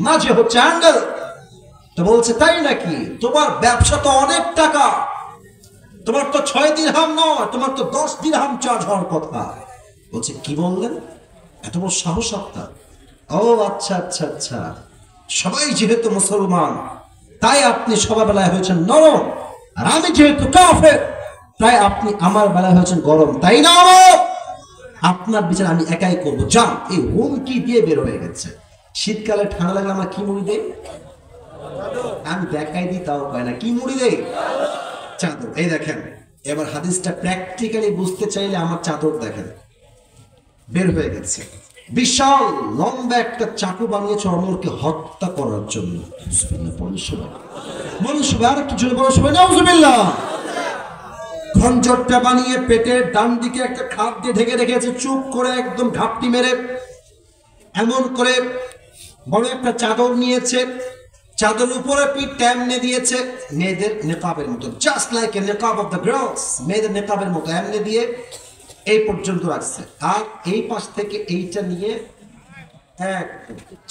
মাঝে হচ্ছে হ্যান্ডেল। তো বলছে তাই নাকি, তোমার ব্যবসা তো অনেক টাকা, তোমার তো 6 দিরহাম নয়, তোমার তো 10 দিরহাম চার্জ হওয়ার কথা। বলছে কি বললেন, এত বড় সাহস আপনার? ও আচ্ছা আচ্ছা আচ্ছা, সবাই যেহেতু মুসলমান তাই আপনি সবার বেলায় হয়েছেন নরম, আর আমি যেহেতু কাফের তাই আপনি আমার বেলায় হয়েছেন গরম, তাই না? আপনার বিচার আমি একাই করবো, যান। এই হুমকি দিয়ে বের হয়ে গেছে। শীতকালে ঠান্ডা লাগলে আমরা কি মুড়ি দেই? আমি দেখাই দিই তাও পায় না, কি মুড়ি দেই? চাদর। এই দেখেন, এবার হাদিসটা প্র্যাকটিক্যালি বুঝতে চাইলে আমার চাদর দেখেন, বের হয়ে গেছে। বিশাল লম্বা একটা চাকু বানিয়েছে অমরকে হত্যা করার জন্য। আর একটু জোরে বলো সবাই নাউজুবিল্লাহ। খঞ্জরটা বানিয়ে পেটের ডান দিকে একটা খাপ দিয়ে ঢেকে রেখেছে, চুপ করে একদম ঘাপটি মেরে। এমন করে বড় একটা চাদর নিয়েছে, চাদর উপরে পিঠটা এমনি দিয়েছে, মেয়েদের নেকাবের মতো, জাস্ট লাইক এ নেকাব অফ দ্য গার্লস, মেয়েদের নেকাবের মতো এমনি দিয়ে এই পর্যন্ত রাখছে। আর এই পাশ থেকে এইটা নিয়ে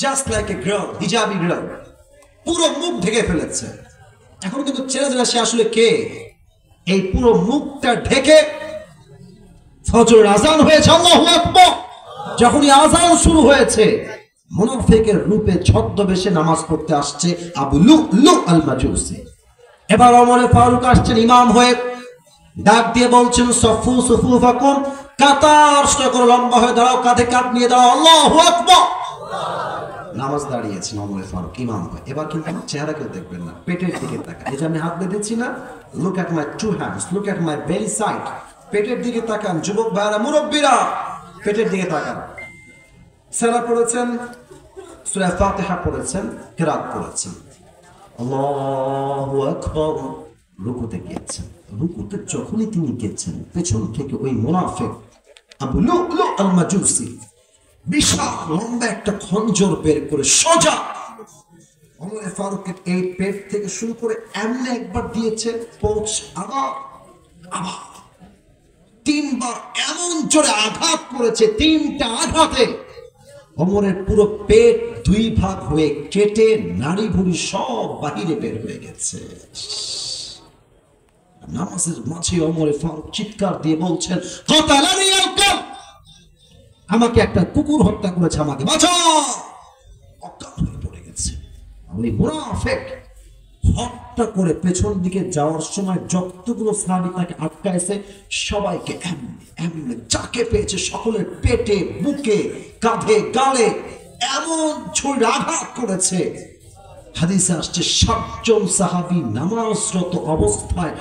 just like a girl, hijabi girl, পুরো মুখ ঢেকে ফেলেছে। এখন কিন্তু চেনা যায় সে আসলে কে। এই পুরো মুখটা ঢেকে ফজর আজান হয়েছে, আল্লাহু আকবার। যখনই আজান শুরু হয়েছে, মুনাফিকের রূপে ছদ্মবেশে নামাজ পড়তে আসছে আবু লু'লু আল মাজুসি। এবার ওমর ফারুক আসছেন ইমাম হয়ে, ডাক দিয়ে বলছেন সফু সুফুফাকুম, কাতার করে লম্বা হয়ে দাঁড়াও, কাঁধে কাঁধ নিয়ে দাঁড়াও, আল্লাহু আকবার। নামাজ দাঁড়িয়েছেন ওমর ফারুক ইমাম হয়ে। এবার কিন্তু আমার চেহারা কেউ দেখবেন না, পেটের দিকে তাকান। এই যে আমি হাত বেঁধেছি না, look at my two hands, look at my belly side. পেটের দিকে তাকান, যুবক ভাইরা, মুরব্বীরা, পেটের দিকে তাকান। সালাত পড়েছেন, সূরা ফাতিহা পড়েছেন, কিরাত পড়েছেন, আল্লাহু আকবার। রুকুতে গিয়েছেন, রুকুতে যখনই তিনি গেছেন, পেছন থেকে ওই মুনাফিক আবু লু'লু আল মাজুসি বিশাল লম্বা একটা খঞ্জর বের করে সোজা ওমর ফারুকের এই পেট থেকে শুরু করে এমনি একবার দিয়েছে, পৌঁছ, আবার আবার 3 বার এমন জোরে আঘাত করেছে, 3টা আঘাতে ওমরের পুরো পেট 2 ভাগ হয়ে কেটে নাড়ি ভুড়ি সব বাহিরে বের হয়ে গেছে। নামাজের মাঝে ওমর ফারুক চিৎকার দিয়ে বলছেন, কাতালানি আল কালব, আমাকে একটা কুকুর হত্যা করেছে, আমাকে বাঁচাও। অজ্ঞান হয়ে পড়ে গেছে। ওই মুনাফিক হত্যা করে পেছন দিকে যাওয়ার সময় যতগুলো সাহাবী তাকে আটকাইছে সবাইকে এমনি এমনি যাকে পেয়েছে সকলের পেটে, বুকে, কাঁধে, গালে এমন ছুরির আঘাত করেছে। হাদিসে আসছে 7 জন সাহাবী নামাজরত অবস্থায়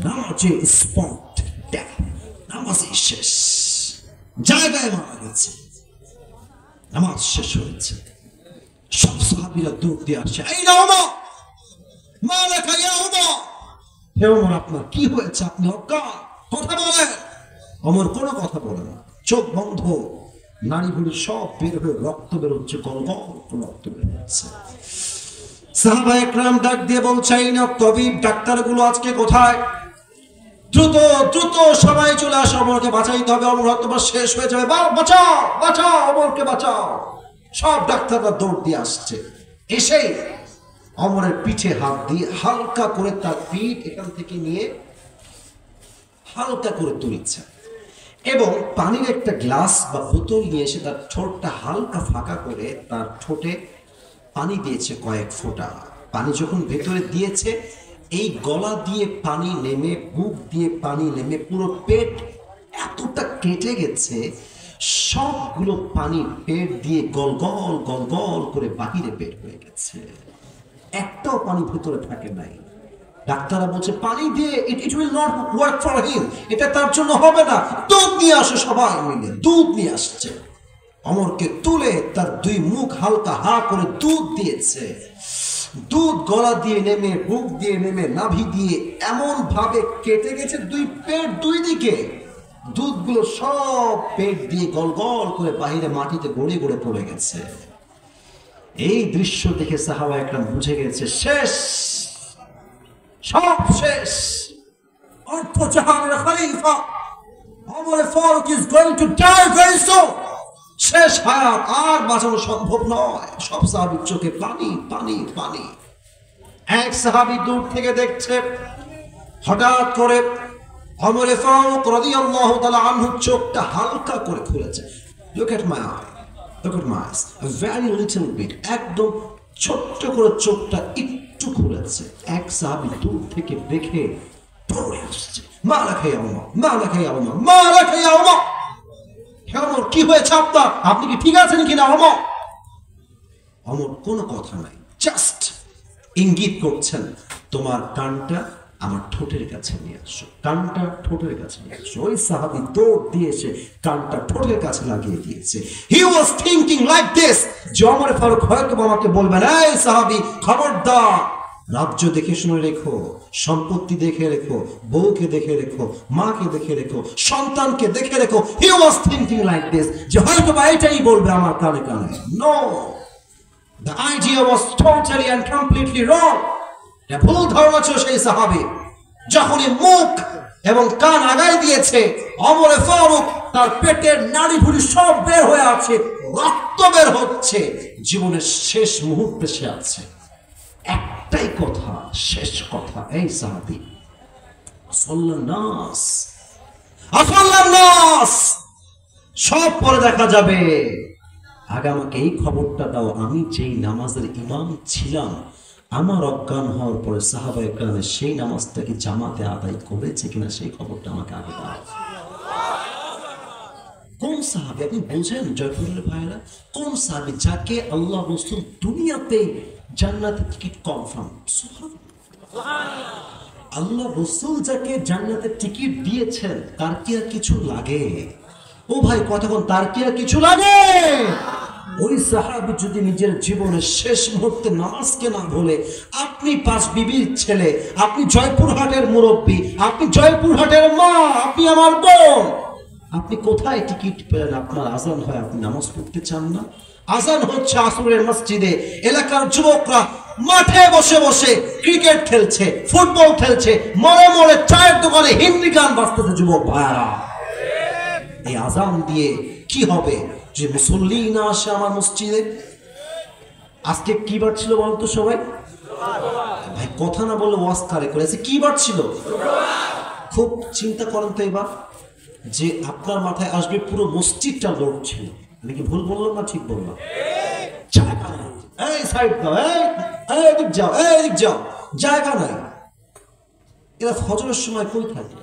নামাজে স্পট ডেথ, নামাজে শেষ, জায়গায় মারা গেছে। নামাজ শেষ হয়েছে, সব সাহাবীরা দৌড় দিয়ে আসে, এই না ওমর, মালাকা ইয়া ওমর, হে ওমর আপনার কি হয়েছে, আপনি অজ্ঞান, কথা বলেন। ওমর কোনো কথা বলে না, চোখ বন্ধ, নাড়ি ভুড়ি সব বের হয়ে রক্ত বেরোচ্ছে, গলগল রক্ত বেরোচ্ছে। সাহাবা একরাম ডাক দিয়ে বলছে, এই না তবিব, ডাক্তারগুলো আজকে কোথায়? দ্রুত দ্রুত সবাই চলে আসো, ওমরকে বাঁচাইতে হবে, ওমর হয়তো শেষ হয়ে যাবে, বাঁচাও বাঁচাও, ওমরকে বাঁচাও। সব ডাক্তাররা দৌড় দিয়ে আসছে। এসেই ওমরের পিঠে হাত দিয়ে হালকা করে তার পিঠ এখান থেকে নিয়ে হালকা করে তুলছে এবং পানির একটা গ্লাস বা বোতল নিয়ে এসে তার ঠোঁটটা হালকা ফাঁকা করে তার ঠোঁটে পানি দিয়েছে কয়েক ফোঁটা। পানি যখন ভেতরে দিয়েছে, এই গলা দিয়ে পানি নেমে, বুক দিয়ে পানি নেমে পুরো পেট এতটা কেটে গেছে, সবগুলো পানি পেট দিয়ে গলগল গলগল করে বাহিরে বের হয়ে গেছে, একটাও পানি ভেতরে থাকে নাই। ডাক্তাররা বলছে পানি দিয়ে it will not work for him, এটা তার জন্য হবে না, দুধ নিয়ে আসো। সবাই মিলে দুধ নিয়ে আসছে, ওমরকে তুলে তার 2 মুখ হালকা হা করে দুধ দিয়েছে। দুধ গলা দিয়ে নেমে, বুক দিয়ে নেমে, নাভি দিয়ে এমন ভাবে কেটে গেছে, 2 পেট 2 দিকে, দুধগুলো সব পেট দিয়ে গল গল করে বাহিরে মাটিতে গড়ে গড়ে পড়ে গেছে। এই দৃশ্য দেখে সাহাবা একরাম বুঝে গেছে শেষ, সব শেষ। অর্থ জাহানের খলিফা Omar Faruk is going to die very soon। শেষ হায়াত, আর বাঁচানো সম্ভব নয়। সব সাহাবীর চোখে পানি পানি পানি। এক সাহাবী দূর থেকে দেখছে, হঠাৎ করে ওমর ফারুক রাদিয়াল্লাহু তাআলা আনহু চোখটা হালকা করে খুলেছে। Look at my eye, look at my eyes, a very little bit, একদম ছোট্ট করে চোখটা একটু খুলেছে। এক সাহাবী দূর থেকে দেখে দৌড়ে আসছে, মালাকা ইয়া ওমর, মালাকা ইয়া ওমর, মালাকা ইয়া ওমর। ওমর, কি হয়েছে আপনার? আপনি কি ঠিক আছেন কিনা ওমর? ওমর কোনো কথা নাই, জাস্ট ইঙ্গিত করছেন, তোমার কানটা আমার ঠোঁটের কাছে নিয়ে আসো, কানটা ঠোঁটের কাছে নিয়ে আসো। ওই সাহাবী দৌড় দিয়েছে, কানটা ঠোঁটের কাছে লাগিয়ে দিয়েছে। হি ওয়াজ থিংকিং লাইক দিস, যে ওমর ফারুক হয়তো আমাকে বলবেন, এই সাহাবী খবরদার, রাজ্য দেখে শুনে রেখো, সম্পত্তি দেখে রেখো, বউকে দেখে রেখো, মাকে দেখে রেখো, সন্তানকে দেখে রেখো। He was thinking like this, যে হয়তো বা এটাই বলবে আমার কানে কানে। No, the idea was totally and completely wrong। ভুল ধারণা ছিল সেই সাহাবী। যখনই মুখ এবং কান আগায় দিয়েছে, ওমর ফারুক তার পেটের নাড়ি ভুঁড়ি সব বের হয়ে আছে, রক্ত বের হচ্ছে, জীবনের শেষ মুহূর্তে সে আছে। একটাই কথা, শেষ কথা, এই সাহাবী, আসাল্লানাস, আসাল্লানাস, সব পরে দেখা যাবে, আগে আমাকে এই খবরটা দাও, আমি যেই নামাজের ইমাম ছিলাম, আমার অজ্ঞান হওয়ার পরে সাহাবায়ে কেরামের সেই নামাজটা কি জামাতে আদায় করেছে কিনা, সেই খবরটা আমাকে আগে দাও। কোন সাহাবী আপনি বলছেন জয়পুরের ভাইরা? কোন সাহাবী যাকে আল্লাহ রাসূল দুনিয়াতে জান্নাতের টিকিট কনফার্ম? আল্লাহ রাসূল যাকে জান্নাতের টিকিট দিয়েছেন, তার কি আর কিছু লাগে? ও ভাই কতক্ষণ, তার কি আর কিছু লাগে? ওই সাহাবী যদি নিজের জীবনের শেষ মুহূর্তে নামাজকে না ভুলে, আপনি পাঁচ বিবির ছেলে, আপনি জয়পুরহাটের মুরব্বী, আপনি জয়পুরহাটের মা, আপনি আমার বোন, আপনি কোথায় টিকিট পেলেন? আপনার আজান হয়, আপনি নামাজ পড়তে চান না? আজান হচ্ছে আসরের মসজিদে, এলাকার যুবকরা মাঠে বসে বসে ক্রিকেট খেলছে, ফুটবল খেলছে, মোড়ে মোড়ে চায়ের দোকানে হিন্দি গান বাজতেছে। যুবক ভাইরা, এই আজান দিয়ে কি হবে যে মুসল্লি না আসে আমার মসজিদে? আজকে কি বার ছিল বলতো সবাই? ভাই কথা না বলে ওয়াজ কারে করেছে, কি বার ছিল? খুব চিন্তা করেন তো এবার, যে আপনার মাথায় আসবে পুরো মসজিদটা লোক ছিল। আমি কি ভুল বললাম না ঠিক বললাম? জায়গা নাই, এই সাইড দাও, এই এদিক যাও, এই এদিক যাও, জায়গা নাই। এরা ফজরের সময় কই থাকে?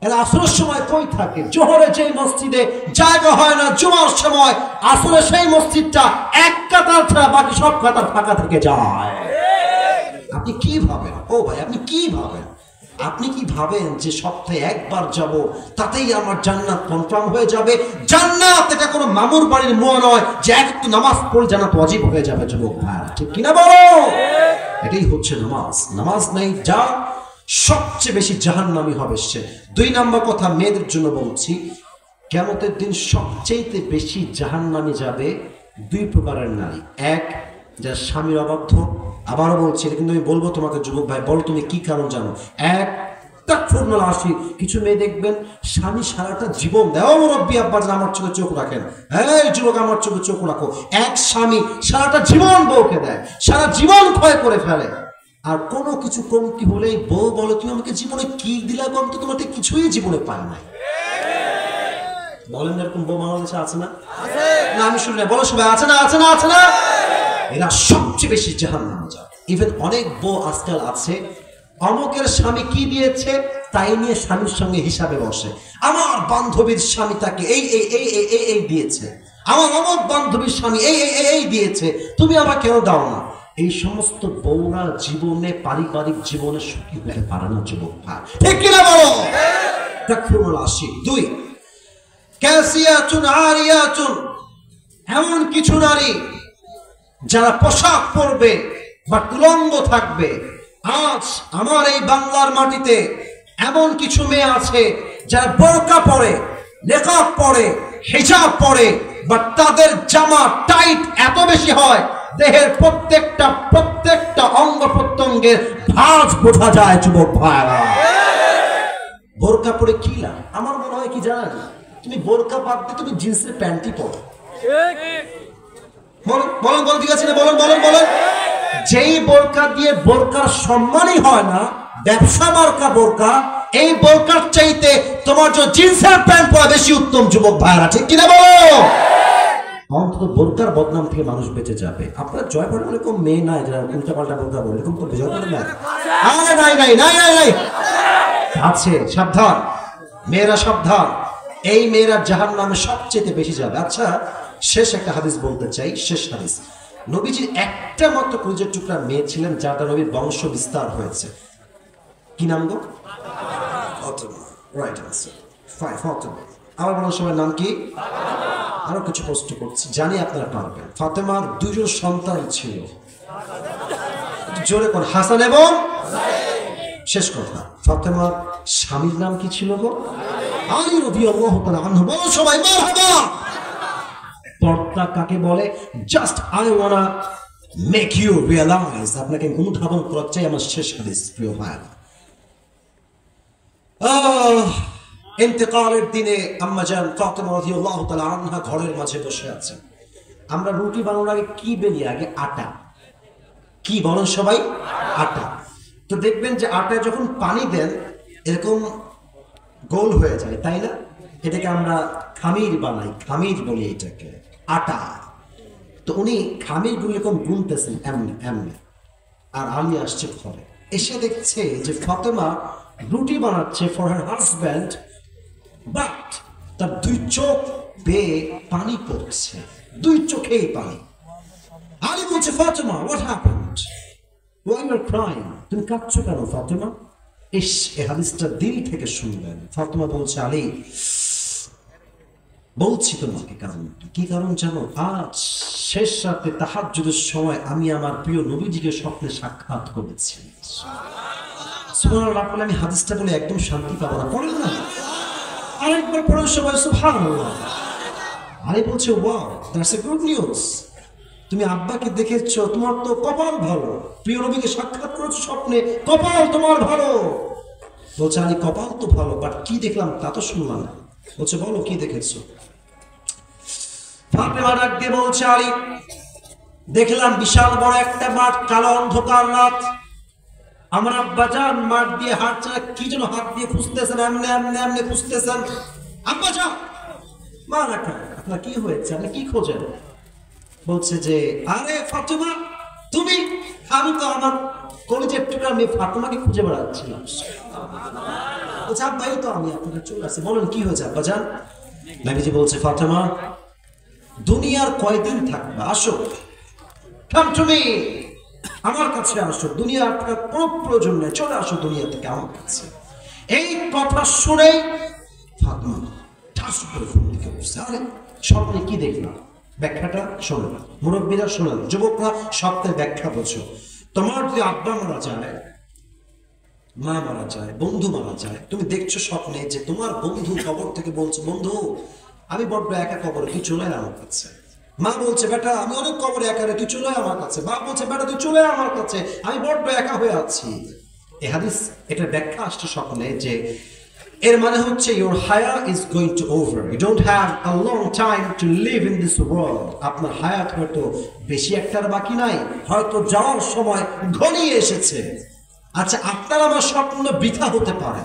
এরা আসরের সময় কই থাকে? জোহরে যেই মসজিদে জায়গা হয় না, জুমার সময় আসরে সেই মসজিদটা এক কাতার ছাড়া বাকি সব কাতার ফাঁকা থেকে যায়। আপনি কি ভাবেন? ও ভাই আপনি কি ভাবেন? আপনি কি ভাবেন যে সপ্তাহে একবার যাব তাতেই আমার জান্নাত কনফার্ম হয়ে যাবে? জান্নাত এটা কোনো মামুর বাড়ির মোয়া নয় যে একটু নামাজ পড়ে জান্নাত ওয়াজিব হয়ে যাবে। যুবক ভাই ঠিক কিনা বলো? এটাই হচ্ছে নামাজ। নামাজ নাই যা সবচেয়ে বেশি জাহান্নামী হবে সে। দুই নম্বর কথা মেয়েদের জন্য বলছি, কিয়ামতের দিন সবচেয়ে বেশি জাহান্নামী যাবে দুই প্রকারের নারী। এক, যার স্বামীর অবাধ্য। আবারও বলছি, এটা কিন্তু আমি বলবো তোমাকে যুবক ভাই, বলো তুমি কি কারণ জানো? এক, আসি কিছু মেয়ে দেখবেন স্বামী সারাটা জীবন দেয়, ও মুরব্বী আব্বা আমার চোখে চোখ রাখেন, এই যুবক আমার চোখে চোখ রাখো। এক স্বামী সারাটা জীবন বউকে দেয়, সারা জীবন ক্ষয় করে ফেলে, আর কোনো কিছু কমতি হলেই বউ বলে তুমি আমাকে জীবনে কি দিলা গো, আমি তো তোমাকে কিছুই জীবনে পাই নাই। বলেন এরকম বউ বাংলাদেশে আছে না? না আমি শুনি না, বলো সবাই আছে না? আছে না? আছে না? এরা সবচেয়ে বেশি জাহান্নামে যায়। ইভেন অনেক বউ আজকাল আছে, অমুকের স্বামী কি দিয়েছে তাই নিয়ে স্বামীর সঙ্গে হিসাবে বসে। আমার বান্ধবীর স্বামী তাকে এই এই এই এই এই দিয়েছে, আমার অমুক বান্ধবীর স্বামী এই এই এই দিয়েছে, তুমি আমার কেন দাও না? এই সমস্ত বউরা জীবনে পারিবারিক জীবনে সুখী হতে পারে না যুবক ভাই, ঠিক কিনা বলো? আসি দুই, ক্যাসিয়াতুন আরিয়াতুন, এমন কিছু নারী যারা পোশাক পরবে বা উলঙ্গ থাকবে। আজ আমার এই বাংলার মাটিতে এমন কিছু মেয়ে আছে যারা বোরকা পরে, নিকাব পরে, হিজাব পরে, বাট তাদের জামা টাইট এত বেশি হয় দেহের প্রত্যেকটা অঙ্গ প্রত্যঙ্গের ভাঁজ বোঝা যায় যুবক ভাইরা। বোরকা পরে কি লাভ? আমার মনে হয় কি জানেন, তুমি বোরকা বাদ দিয়ে তুমি জিন্সের প্যান্টই পরো। বলেন বলেন ঠিক আছে না? বলেন বলেন বলেন। যেই বোরকা দিয়ে বোরকার সম্মানই হয় না, ব্যবসা মার্কা বোরকা, এই বোরকার চাইতে তোমার যে জিন্সের প্যান্ট পরা বেশি উত্তম যুবক ভাইরা, ঠিক কিনা বলো? অন্তত বোরকার বদনাম থেকে মানুষ বেঁচে যাবে। আপনার জয়পুরে এরকম মেয়ে নাই যারা উল্টা পাল্টা বোরকা বলে, এরকম তো জয়পুরে নাই। নাই নাই নাই নাই নাই আছে। সাবধান মেয়েরা, সাবধান। এই মেয়েরা জাহান্নামে সবচেয়ে বেশি যাবে। আচ্ছা, শেষ একটা হাদিস বলতে চাই, শেষ হাদিস। নবীজির একটা মাত্র কলিজার টুকরা মেয়ে ছিলেন, যাটা নবীর বংশ বিস্তার হয়েছে। কি নাম গো? ফাতেমা। Right answer. ফাতেমা। আমার বলার সময় নাম কি? আরো কিছু প্রশ্ন করছি, জানি আপনারা পারবেন। ফাতেমার দুজন সন্তান ছিল, জোরে কোন? হাসান এবং শেষ কথা, ফাতেমার স্বামীর নাম কি ছিল গো? আলী রাদিয়াল্লাহু তাআলা আনহু। বলো সবাই মারহাবা। পর্দা কাকে বলে? Just I wanna make you realise, আপনাকে অনুধাবন করার চাই আমার শেষ হাদিস। প্রিয় ভাইরা, ইন্তেকালের দিনে আম্মা জান ফাতেমা রাদিয়াল্লাহু তাআলা আনহা ঘরের মাঝে বসে আছেন। আমরা রুটি বানানোর আগে কি বেলি? আগে আটা। কি বলেন সবাই? আটা। তো দেখবেন যে আটায় যখন পানি দেন এরকম গোল হয়ে যায়, তাই না? এটাকে আমরা খামির বানাই, খামির বলি এটাকে, আটা। তো উনি খামির গুলো এরকম গুনতেছেন এমনি এমনি। আর আলী আসছে ঘরে, এসে দেখছে যে ফাতেমা রুটি বানাচ্ছে ফর হার হাজব্যান্ড, বাট তার দুই চোখ বেয়ে পানি পড়ছে, দুই চোখেই পানি। আলী বলছে, Fatema, what happened? Why you are crying? তুমি কাঁদছো কেন ফাতেমা? এই হাদিসটা দিল থেকে শুনলেন। ফাতেমা বলছে, আলী বলছি তোমাকে কারণ। কি কারণ জানো? আজ শেষ রাতে তাহাজ্জুদের সময় আমি আমার প্রিয় নবীজিকে স্বপ্নে সাক্ষাৎ করেছি। সুবহানাল্লাহ। আমি হাদিসটা বলে একদম শান্তি পাবো না, পড়েন না আরেকবার পড়েন সবাই সুবহানাল্লাহ। আলী বলছে, wow, that's a good news. তুমি আব্বাকে দেখেছো, তোমার তো কপাল ভালো, প্রিয় নবীকে সাক্ষাৎ করেছো স্বপ্নে, কপাল তোমার ভালো। বলছে, আলী কপাল তো ভালো, বাট কি দেখলাম তা তো শুনলাম না। বলছে, বলো কি দেখেছো? ফাতেমা ডাক দিয়ে বলছে, আলী দেখলাম বিশাল বড় একটা মাঠ, কালো অন্ধকার রাত। আমার আব্বা জান মাঠ দিয়ে হাঁটছে, কি যেন হাত দিয়ে খুঁজতেছেন, এমনি এমনি এমনি খুঁজতেছেন। আব্বা জান, মা রাখা, আপনার কি হয়েছে, আপনি কি খোঁজেন? বলছে যে, আরে ফাতেমা তুমি, আমি তো আমার কলেজের টুকরা মেয়ে ফাতেমাকে খুঁজে বেড়াচ্ছিলাম। বলছে, আব্বা এই তো আমি আপনাকে চলে আসছি, বলেন কি হয়েছে আব্বা জান? নবীজি বলছে, ফাতেমা দুনিয়ার কয়দিন থাকবে, আসো, কাম টু মি, আমার কাছে আসো, দুনিয়ার কোনো প্রয়োজন নেই, চলে আসো দুনিয়া থেকে আমার কাছে। এই কথা শুনেই ফাতেমা ঠাস করে ফোন দিকে বসছে। আরে স্বপ্নে কি দেখলাম? ব্যাখ্যাটা শোনো, মুরব্বীরা শোনেন, যুবকরা স্বপ্নের ব্যাখ্যা বোঝো। তোমার যদি আব্বা মারা যায়, মা মারা যায়, বন্ধু মারা যায়, তুমি দেখছো স্বপ্নে যে তোমার বন্ধু কবর থেকে বলছে, বন্ধু আমি বড্ড একা কবরে, তুই চলে আয় আমার কাছে। মা বলছে, বেটা আমি অনেক কবরে একা রে, তুই চলে আয় আমার কাছে। বাপ বলছে, বেটা তুই চলে আয় আমার কাছে, আমি বড্ড একা হয়ে আছি। এই হাদিস এটার ব্যাখ্যা আসছে স্বপ্নে যে এর মানে হচ্ছে your haya is going to over, you don't have a long time to live in this world. আপনার হায়াত হয়তো বেশি একটার বাকি নাই, হয়তো যাওয়ার সময় ঘনিয়ে এসেছে। আচ্ছা, আপনার আমার স্বপ্ন বৃথা হতে পারে,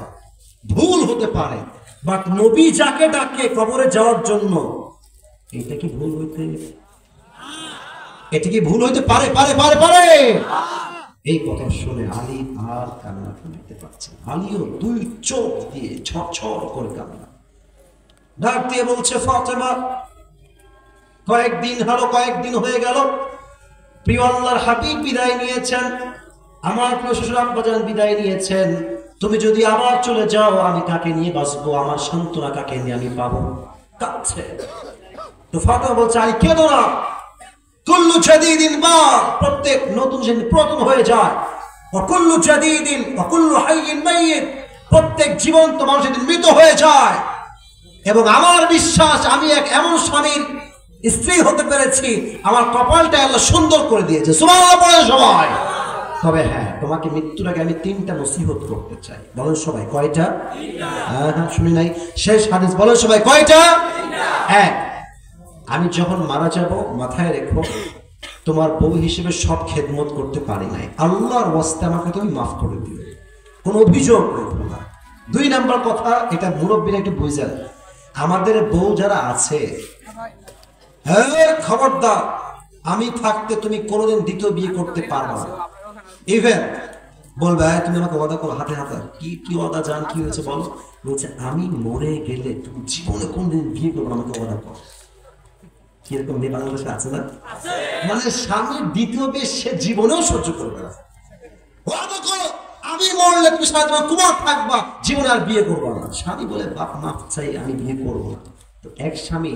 ভুল হতে পারে, বাট নবী যাকে ডাকে কবরে যাওয়ার জন্য, এটা কি ভুল হইতে পারে? পারে পারে পারে। এই কথা শুনে আলী আর কান্না করতে পারছে। আলীও দুই চোখ দিয়ে ছটছট করে কান্না। ডাক দিয়ে বলছে, ফাতেমা কয়েকদিন হয়ে গেল, প্রিয় আল্লাহর হাবিব বিদায় নিয়েছেন, আমার প্রিয় শ্বশুর আব্বাজান বিদায় নিয়েছেন। তুমি যদি আবার চলে যাও, আমি কাকে নিয়ে বাঁচবো? আমার সান্ত্বনা কাকে নিয়ে আমি পাবো? কাঁদছে। তো ফাতেমা বলছে, আলী কেঁদো না, কুল্লু জাদীদিন বা, প্রত্যেক নতুন জিনিস পুরাতন হয়ে যায়, ওয়া কুল্লু জাদীদিন ওয়া কুল্লু হাইয়িন মাইয়িত, প্রত্যেক জীবন্ত মানুষ মৃত হয়ে যায়। এবং আমার বিশ্বাস আমি এক এমন স্বামীর স্ত্রী হতে পেরেছি, আমার কপালটা আল্লাহ সুন্দর করে দিয়েছে। সুবহানাল্লাহ বলেন সবাই। তবে হ্যাঁ, তোমাকে মৃত্যুর আগে আমি 3টা নসিহত করতে চাই। বলেন সবাই কয়টা? হ্যাঁ হ্যাঁ, শুনি নাই। শেষ হাদিস, বলেন সবাই কয়টা? এক, আমি যখন মারা যাব মাথায় রেখো, তোমার বউ হিসেবে সব খেদমত করতে পারি নাই, আল্লাহর ওয়াস্তে আমাকে তুমি মাফ করে দিও, কোনো অভিযোগ করবো না। 2 নাম্বার কথা, এটা মুরব্বীরা একটু বুঝেন, আমাদের বউ যারা আছে, খবরদার, আমি থাকতে তুমি কোনোদিন দ্বিতীয় বিয়ে করতে পারবে না। ইভেন বলবে তুমি আমাকে ওয়াদা করো, হাতে হাতে, কি ওয়াদা জান, কি হয়েছে বলো? বলছে আমি মরে গেলে তুমি জীবনে কোনদিন বিয়ে করবো, আমাকে ওয়াদা করো। কিরকম মেয়ে বাংলাদেশে আছে না? মানে স্বামীর দ্বিতীয় বিয়ে সে জীবনেও সহ্য করবে না। ওয়াদা করো আমি মরলে তুমি সারা জীবন কুমার থাকবা, জীবনে আর বিয়ে করবো না। স্বামী বলে বাপ মাফ চাই, আমি বিয়ে করবো না। তো এক স্বামী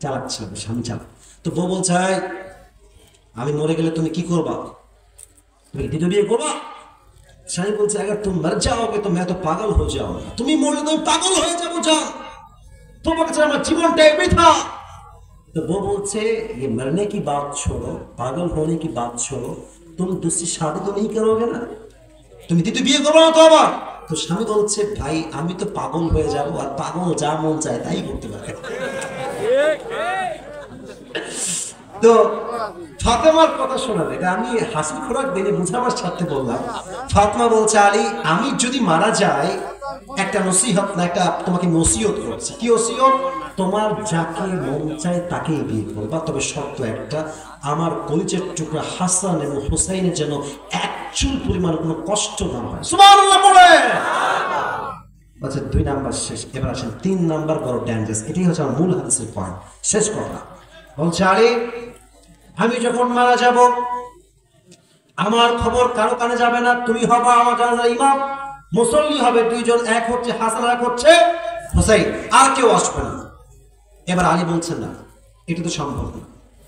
চালাক ছিল, স্বামী চালাক। তো বউ বলছে আমি মরে গেলে তুমি কি করবা, তুমি দ্বিতীয় বিয়ে করবা? স্বামী বলছে अगर तुम मर जाओगे तो मैं तो पागल हो जाऊंगा। তুমি মরলে তুমি পাগল হয়ে যাবো, জান, তোমাকে ছাড়া আমার জীবনটাই বৃথা। तो वो बोलते ये मरने की बात छोड़ो, पागल होने की बात छोड़ो, तुम दूसरी शादी तो नहीं करोगे ना, तुम দ্বিতীয় বিয়ে করবে না তো আবার? তো স্বামী বলছে ভাই আমি তো পাগল হয়ে যাব, আর পাগল যা মন চায় তাই করতে পারে। তো ফাতেমার কথা শোনাবে, এটা আমি হাসি খোরাক দিনে বুঝাবার সাথে বললাম। ফাতেমা বলছে আলী আমি যদি মারা যাই, একটা নসিহত না, একটা তোমাকে নসিহত করছি। কি নসিহত? তোমার যাকে মন চায় তাকেই বিয়ে করবা, তবে শর্ত একটা, আমার কলিজার টুকরা হাসান এবং হুসাইনের যেন এক চুল পরিমাণ কোনো কষ্ট না হয়। সুবহানাল্লাহ বলে। আচ্ছা 2 নাম্বার শেষ, এবার আসেন 3 নাম্বার বড় ডেঞ্জারাস। এটাই হচ্ছে আমার মূল হাদিসের পয়েন্ট, শেষ কথা। বলছে আলী আমি যখন মারা যাব আমার খবর কারো কানে যাবে না, তুমি হবা আমার জানাজার ইমাম, মুসল্লি হবে 2 জন, এক হচ্ছে হাসান আর এক হচ্ছে হুসাইন, আর কেউ আসবে না। এবার আলী বলছেন না, এটা তো সম্ভব না,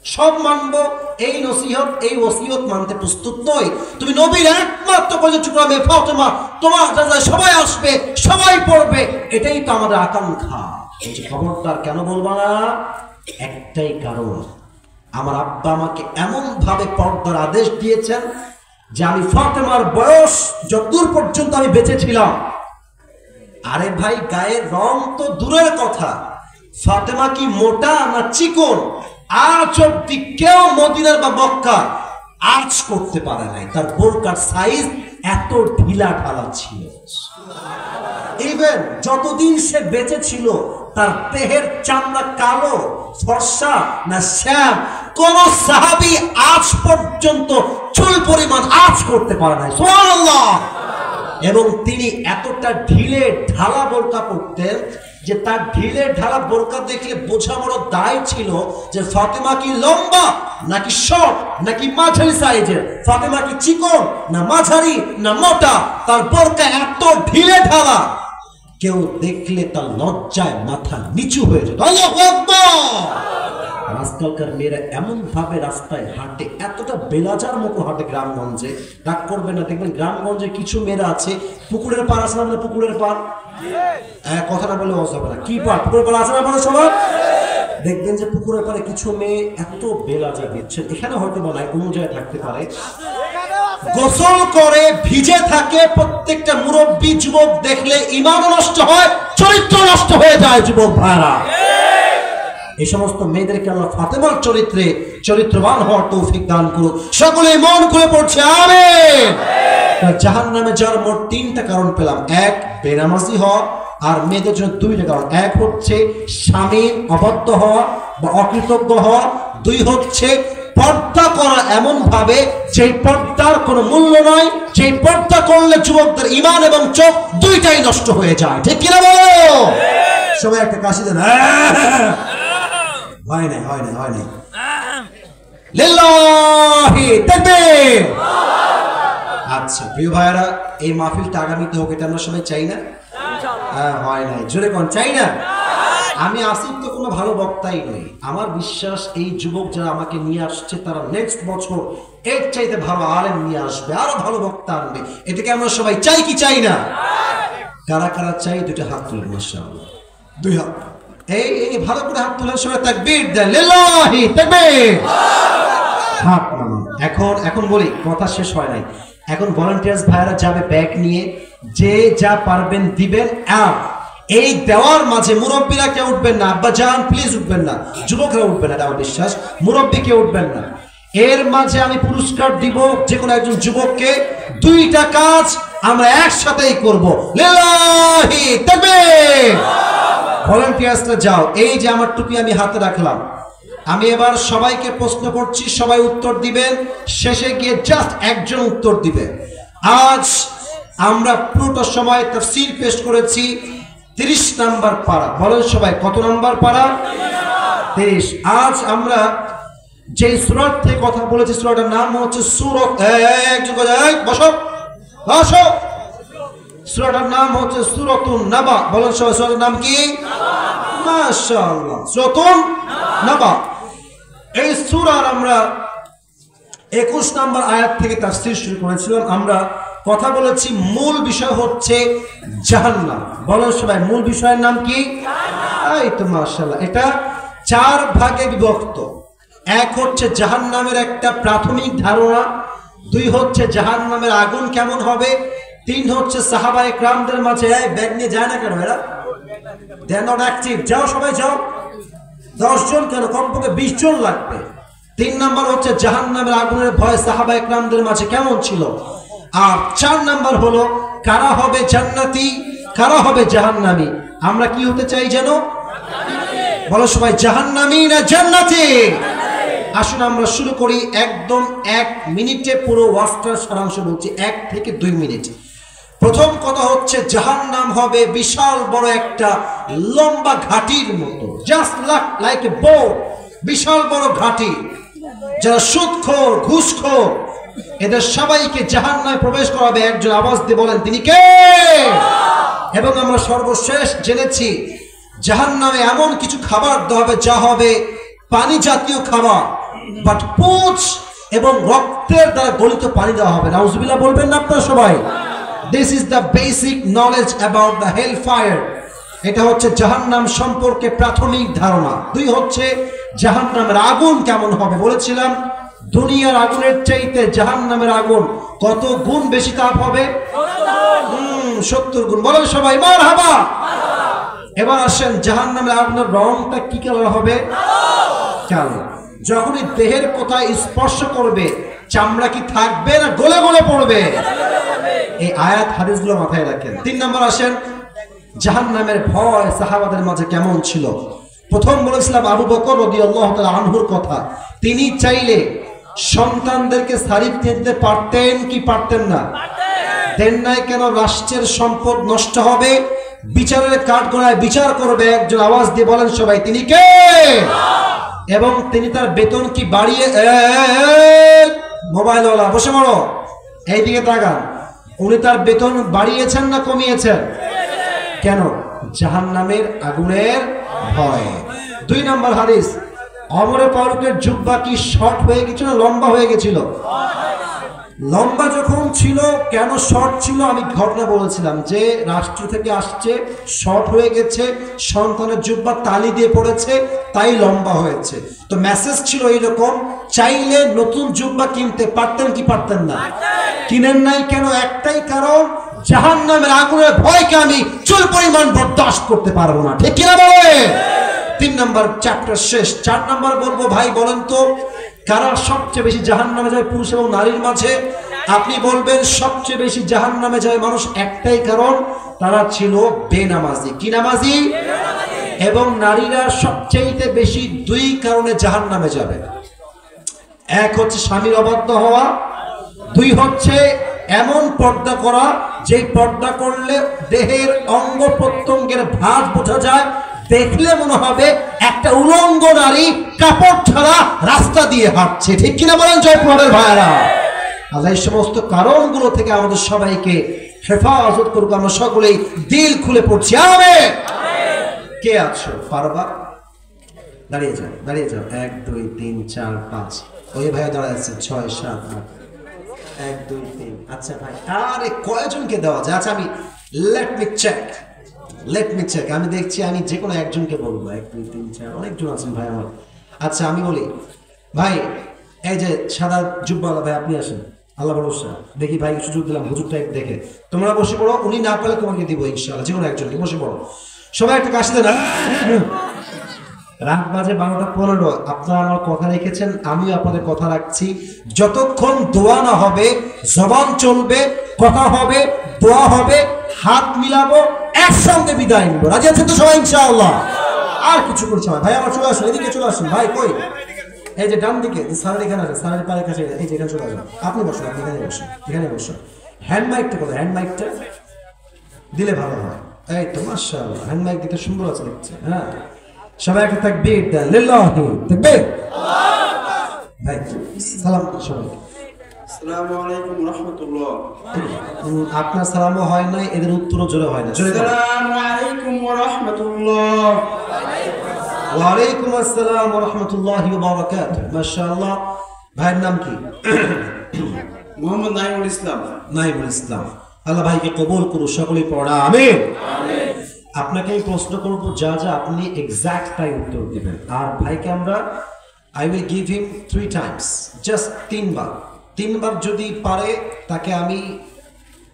সব মানবো, এই নসিহত এই ওসিয়ত মানতে প্রস্তুত নই। তুমি নবীর একমাত্র কলিজার টুকরা মেয়ে ফাতেমা, তোমার জানাজায় সবাই আসবে, সবাই পড়বে, এটাই তো আমাদের আকাঙ্ক্ষা। এই যে খবরদার, কেন বলবা না? একটাই কারণ, আমার আব্বা আমাকে এমন ভাবে পর্দার আদেশ দিয়েছেন যে আমি ফাতেমার বয়স যতদূর পর্যন্ত আমি বেঁচে ছিলাম, আরে ভাই গায়ের রং তো দূরের কথা, ফাতেমা কি মোটা না চিকন, আজ অব্দি কেউ মদিনার বা মক্কা আজ করতে পারে নাই। তার বোরকার সাইজ এত ঢিলা ঢালা ছিল। ইভেন যতদিন সে বেঁচে ছিল তার দেহের চামড়া কালো ফর্সা না শ্যাম, কোন সাহাবী আজ পর্যন্ত চুল পরিমাণ আজ করতে পারে নাই। সুবহানাল্লাহ। এবং তিনি এতটা ঢিলে ঢালা বোরকা পরতেন যে তার ঢিলে ঢালা বোরকা দেখলে বোঝা বড় দায় ছিল যে ফাতেমা কি লম্বা নাকি শর্ট নাকি মাঝারি সাইজের, ফাতেমা কি চিকন না মাঝারি না মোটা, তার বোরকা এত ঢিলে ঢালা কেউ দেখলে তার লজ্জায় মাথা নিচু হয়ে যেত। আল্লাহু আকবার। আজকালকার মেয়েরা এমন ভাবে রাস্তায় হাঁটে, এতটা বেলাজার মতো হাঁটে গ্রামগঞ্জে, রাগ করবে না, দেখবেন গ্রামগঞ্জে কিছু মেয়েরা আছে, পুকুরের পার আছে না, পুকুরের পার, কথা না বলে হবে না, কি পার, পুকুরের পার আছে না বলে সবার, দেখবেন যে পুকুরের পারে কিছু মেয়ে এত বেলাজা দিচ্ছে, এখানে হয়তো বলা হয় কোনো জায়গায় থাকতে পারে, গোসল করে ভিজে থাকে। প্রত্যেকটা মুরব্বী যুবক দেখলে ঈমান নষ্ট হয়, চরিত্র নষ্ট হয়ে যায়। যুবক ভাইরা, এই সমস্ত মেয়েদেরকে আল্লাহ ফাতেমার চরিত্রে চরিত্রবান হওয়ার তৌফিক দান করুক। সকলে মন খুলে পড়ছে আমিন। জাহান্নামে যাওয়ার মোট 3টা কারণ পেলাম। 1 বেনামাজি হওয়া, আর মেয়েদের জন্য 2টা কারণ। 1 হচ্ছে স্বামীর অবাধ্য হওয়া বা অকৃতজ্ঞ হওয়া, 2 হচ্ছে পর্দা করা এমন ভাবে যে পর্দার কোনো মূল্য নয়, যে পর্দা করলে যুবকদের ঈমান এবং চোখ 2টাই নষ্ট হয়ে যায়। ঠিক কিনা বলো? সবাই একটা কাশি দেন। হয় নাই হয় নাই হয় নাই। লিল্লাহি তাকবীর। আচ্ছা প্রিয় ভাইরা, এই মাহফিলটা আগামীতে হোক, এটা আমরা সবাই চাই না? হয় নাই, জোরে কোন চাই না? আমি আসিফ তো কোনো ভালো বক্তাই নই, আমার বিশ্বাস এই যুবক যারা আমাকে নিয়ে আসছে তারা নেক্সট বছর এর চাইতে ভালো আলেম নিয়ে আসবে, আরো ভালো বক্তা আনবে। এটাকে আমরা সবাই চাই কি চাই না? কারা কারা চাই? 2টা হাত তুলুন মাশাআল্লাহ, 2 হাত। এই ভালো করে হাত তোলার সময় তাকবীর দেন, লিল্লাহি তাকবীর। হাত নামান। এখন বলি, কথা শেষ হয় নাই। এখন ভলান্টিয়ার্স ভাইরা যাবে ব্যাগ নিয়ে, যে যা পারবেন দিবেন। আর এই দেওয়ার মাঝে মুরব্বীরা কেউ উঠবেন না, আব্বা জান প্লিজ উঠবেন না, যুবকরা উঠবেন না, এটা আমার বিশ্বাস। মুরব্বী কেউ উঠবেন না। এর মাঝে আমি পুরস্কার দিব যে কোনো একজন যুবককে। 2টা কাজ আমরা একসাথেই করব, লিল্লাহি তাকবীর। ভলান্টিয়ার্সরা যাও। এই যে আমার টুপি আমি হাতে রাখলাম, আমি এবার সবাইকে প্রশ্ন করছি, সবাই উত্তর দিবেন। শেষে গিয়ে জাস্ট একজন উত্তর দিবে। আজ আমরা পুরোটা সময় তাফসীর পেশ করেছি 30 নাম্বার পারা। বলেন সবাই, কত নাম্বার পারা? 30। আজ আমরা যে সূরা থেকে কথা বলেছি, সূরাটার নাম হচ্ছে সূরাটার নাম হচ্ছে সূরাতুন নাবা। বলেন সবাই, সূরাটার নাম কি? মাশাআল্লাহ, সূরাতুন নাবা। এই সূরার আমরা 21 নাম্বার আয়াত থেকে তাফসীর শুরু করেছিলাম। আমরা কথা বলেছি মূল বিষয় হচ্ছে জাহান্নাম। বলেন সবাই, মূল বিষয়ের নাম কি? এই তো মাশাআল্লাহ। এটা 4 ভাগে বিভক্ত। 1 হচ্ছে জাহান্নামের একটা প্রাথমিক ধারণা, 2 হচ্ছে জাহান্নামের আগুন কেমন হবে, 3 হচ্ছে সাহাবায়ে কেরামদের মাঝে ব্যাগ নিয়ে যায় না কেন এরা, দে আর নট অ্যাক্টিভ, যাও সবাই যাও, 10 জন কেন, কমপক্ষে 20 জন লাগবে। 3 নাম্বার হচ্ছে জাহান্নামের আগুনের ভয় সাহাবায়ে কেরামদের মাঝে কেমন ছিল। আর 4 নাম্বার হলো কারা হবে জান্নাতি, কারা হবে জাহান্নামী। আমরা কি হতে চাই যেন? বলো সবাই, জাহান্নামী না জান্নাতি? আসুন আমরা শুরু করি। একদম 1 মিনিটে পুরো ওয়াজটার সারাংশ বলছি, 1 থেকে 2 মিনিট। প্রথম কথা হচ্ছে জাহান্নাম হবে বিশাল বড় একটা লম্বা ঘাটির মতো, জাস্ট লাইক এ বোট, বিশাল বড় ঘাটি। যারা সুদখোর, ঘুষখোর, এদের সবাইকে জাহান্নামে প্রবেশ করাবে। একজন আওয়াজ দিয়ে বলেন তিনি কে? এবং আমরা সর্বশেষ জেনেছি জাহান্নামে এমন কিছু খাবার দেওয়া হবে যা হবে পানি জাতীয় খাবার, বাট পুঁজ এবং রক্তের দ্বারা গলিত পানি দেওয়া হবে। নাউজুবিল্লাহ বলবেন না আপনারা সবাই? This is the basic knowledge about the hell fire. এটা হচ্ছে জাহান্নাম সম্পর্কে প্রাথমিক ধারণা। 2 হচ্ছে জাহান্নামের আগুন কেমন হবে। বলেছিলাম দুনিয়ার আগুনের চাইতে জাহান্নামের আগুন কত গুণ বেশি তাপ হবে? 70 গুণ। বলেন সবাই মারহাবা। এবার আসেন, জাহান্নামের আগুনের রংটা কি কালার হবে? কালো। যখনই দেহের কোথায় স্পর্শ করবে, চামড়া কি থাকবে না গলে গলে পড়বে? এই আয়াত হাদিসগুলো মাথায় রাখেন। 3 নাম্বার আসেন, জাহান্নামের ভয় সাহাবাদের মাঝে কেমন ছিল। প্রথম বলেছিলাম আবু বকর রাদিয়াল্লাহু তাআলা আনহুর কথা। তিনি চাইলে সন্তানদেরকে শরীফ দিতে পারতেন কি পারতেন না? দেন নাই কেন? রাষ্ট্রের সম্পদ নষ্ট হবে, বিচারের কাঠগড়ায় বিচার করবে। একজন আওয়াজ দিয়ে বলেন সবাই তিনি কে? এবং তিনি তার বেতন কি বাড়িয়ে, মোবাইলওয়ালা বসে পড়ো, এইদিকে তাকান, উনি তার বেতন বাড়িয়েছেন না কমিয়েছেন? কেন? জাহান্নামের আগুনের ভয়। 2 নাম্বার হাদিস, ওমর ফারুকের জুব্বা কি শর্ট হয়ে গেছিল না লম্বা হয়ে গেছিল? লম্বা যখন ছিল, কেন শর্ট ছিল আমি ঘটনা বলেছিলাম যে রাষ্ট্র থেকে আসছে, শর্ট হয়ে গেছে, সন্তানের জুব্বা তালি দিয়ে পড়েছে, তাই লম্বা হয়েছে। তো মেসেজ ছিল এইরকম, চাইলে নতুন জুব্বা কিনতে পারতেন কি পারতেন না? কিনেন নাই কেন? একটাই কারণ, জাহান্নামের আগুনের ভয়কে আমি চুল পরিমাণ বরদাস্ত করতে পারবো না। ঠিক কিনা বলে? 3 নাম্বার চ্যাপ্টার শেষ। 4 নাম্বার বলবো, ভাই বলেন তো কারা সবচেয়ে বেশি জাহান্নামে যায় পুরুষ এবং নারীর মাঝে? আপনি বলবেন সবচেয়ে বেশি জাহান্নামে যায় মানুষ, একটাই কারণ, তারা ছিল বেনামাজি। কি নামাজি? এবং নারীরা সবচেয়ে বেশি 2 কারণে জাহান্নামে যাবে। 1 হচ্ছে স্বামীর অবাধ্য হওয়া, 2 হচ্ছে এমন পর্দা করা যে পর্দা করলে দেহের অঙ্গ প্রত্যঙ্গের ভাঁজ বোঝা যায়, দেখলে মনে হবে একটা উলঙ্গ নারী কাপড় ছাড়া রাস্তা দিয়ে হাঁটছে। ঠিক কিনা বলেন জয়পুরের ভাইরা? আল্লাহ এই সমস্ত কারণগুলো থেকে আমাদের সবাইকে হেফাজত করুক। আমরা সকলেই দিল খুলে পড়ছি আমিন। কে আছো পারবা? দাঁড়িয়ে যাও, দাঁড়িয়ে যাও। 1 2 3 4 5। ওই ভাইয়া দাঁড়ায় আছে 6 7 8। 1 2 3। আচ্ছা ভাই, আরে কয়জনকে দেওয়া যায়? আচ্ছা আমি let me check. Let me check, আমি দেখছি আমি যে কোনো একজনকে বলবো, 1 2 3 4 অনেকজন আছেন ভাই আমার। আচ্ছা আমি বলি ভাই, এই যে সাদা জুব্বাওয়ালা ভাই আপনি আসেন, আল্লাহ ভরসা। দেখি ভাই সুযোগ দিলাম হুজুর টাইপ দেখে, তোমরা বসে পড়ো, উনি না পেলে তোমাকে দিব ইনশাআল্লাহ, যে কোনো একজনকে। বসে পড়ো সবাই, একটা কাশি দেন। রাত বাজে 12:15, আপনারা আমার কথা রেখেছেন, আমিও আপনাদের কথা রাখছি। যতক্ষণ দোয়া না হবে জবান চলবে, কথা হবে, দোয়া হবে, হাত মিলাবো, একসঙ্গে বিদায় নিব। রাজি আছেন তো সবাই ইনশাআল্লাহ? আর কিছু করছে ভাই, আমার চলে আসুন, এদিকে চলে আসুন ভাই। কই এই যে ডান দিকে স্যারের এখানে আছে, স্যারের পায়ের কাছে, এই যে এখানে চলে আসুন। আপনি বসুন, আপনি এখানে বসুন, এখানে বসুন। হ্যান্ড মাইকটা কোথায়? হ্যান্ড মাইকটা দিলে ভালো হয়। এই তো মাশাআল্লাহ, হ্যান্ড মাইক দিতে সুন্দর আছে দেখছে। হ্যাঁ সবাই একটা তাকবীর দেন, লিল্লাহি তাকবীর। ভাই সালাম সবাই। আসসালামু আলাইকুম রাহমাতুল্লাহ। আপনার সালামও হয় না, এদের উত্তরও জোরে হয় না। আসসালামু আলাইকুম ওয়া রাহমাতুল্লাহ। ওয়া আলাইকুম আসসালাম ওয়া রাহমাতুল্লাহি ওয়া বারাকাতুহু। মাশাআল্লাহ। ভাইয়ের নাম কি? মোহাম্মদ নাইমুল ইসলাম। নাইমুল ইসলাম। আল্লাহ ভাইকে কবুল করুন, সকলেই পড়া আমিন। আপনাকে আমি প্রশ্ন করব, যা যা আপনি এক্সাক্ট টাইম উত্তর দিবেন। আর ভাইকে আমরা I will give him 3 Times, just 3 বার। 3 বার যদি পারে তাকে আমি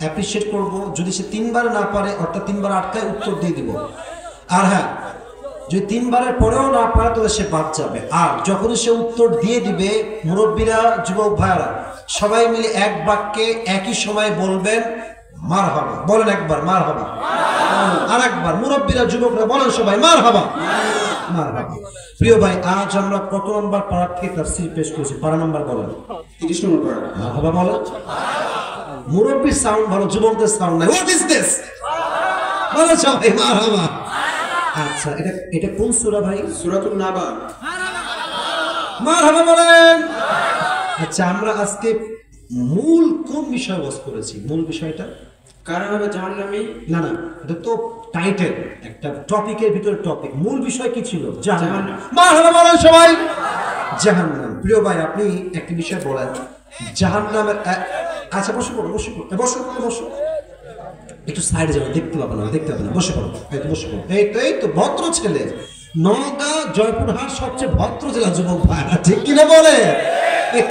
অ্যাপ্রিশিয়েট করব, যদি সে 3 বার না পারে অর্থাৎ 3 বার আটকায় উত্তর দিয়ে দিব। আর হ্যাঁ, যদি 3 বারের পরেও না পারে তাহলে সে বাদ যাবে। আর যখনই সে উত্তর দিয়ে দিবে, মুরব্বীরা, যুবক ভাইয়ারা সবাই মিলে এক বাক্যে একই সময় বলবেন মারহাবা। বলেন একবার মারহাবা, আর একবার মুরব্বীরা, যুবকরা বলেন সবাই মারহাবা, মারহাবা। প্রিয় ভাই, আজ আমরা কত নম্বর পারা থেকে তাফসীর পেশ করেছি? পারা নাম্বার বলেন। 30 নম্বর পারা। মারহাবা বলেন। মুরব্বীর সাউন্ড ভালো, যুবকদের সাউন্ড নাই। What is this? বলেন সবাই মারহাবা। আচ্ছা, এটা কোন সূরা ভাই? সূরাতুন নাবা। মারহাবা বলেন। আচ্ছা, আমরা আজকে মূল কোন বিষয় ওয়াজ করেছি? মূল বিষয়টা কারা হবে জাহান্নামী? না না, এটা তো টাইটেল, একটা টপিকের ভিতরে টপিক। মূল বিষয় কি ছিল? জাহান্নাম। মারহাবা বলেন সবাই। জাহান্নাম। প্রিয় ভাই, আপনি একটা বিষয় বলেন জাহান্নামের। আচ্ছা বসে পড়ো, বসে পড়ো, বসো বসো, একটু সাইডে যাবে, দেখতে পাবো না, দেখতে পাবো না, বসে পড়ো, এই তো বসে পড়ো। এই তো ভদ্র ছেলে। নওগাঁ, জয়পুরহাট সবচেয়ে ভদ্র জেলা, যুবক ভাইরা ঠিক কিনা বলে?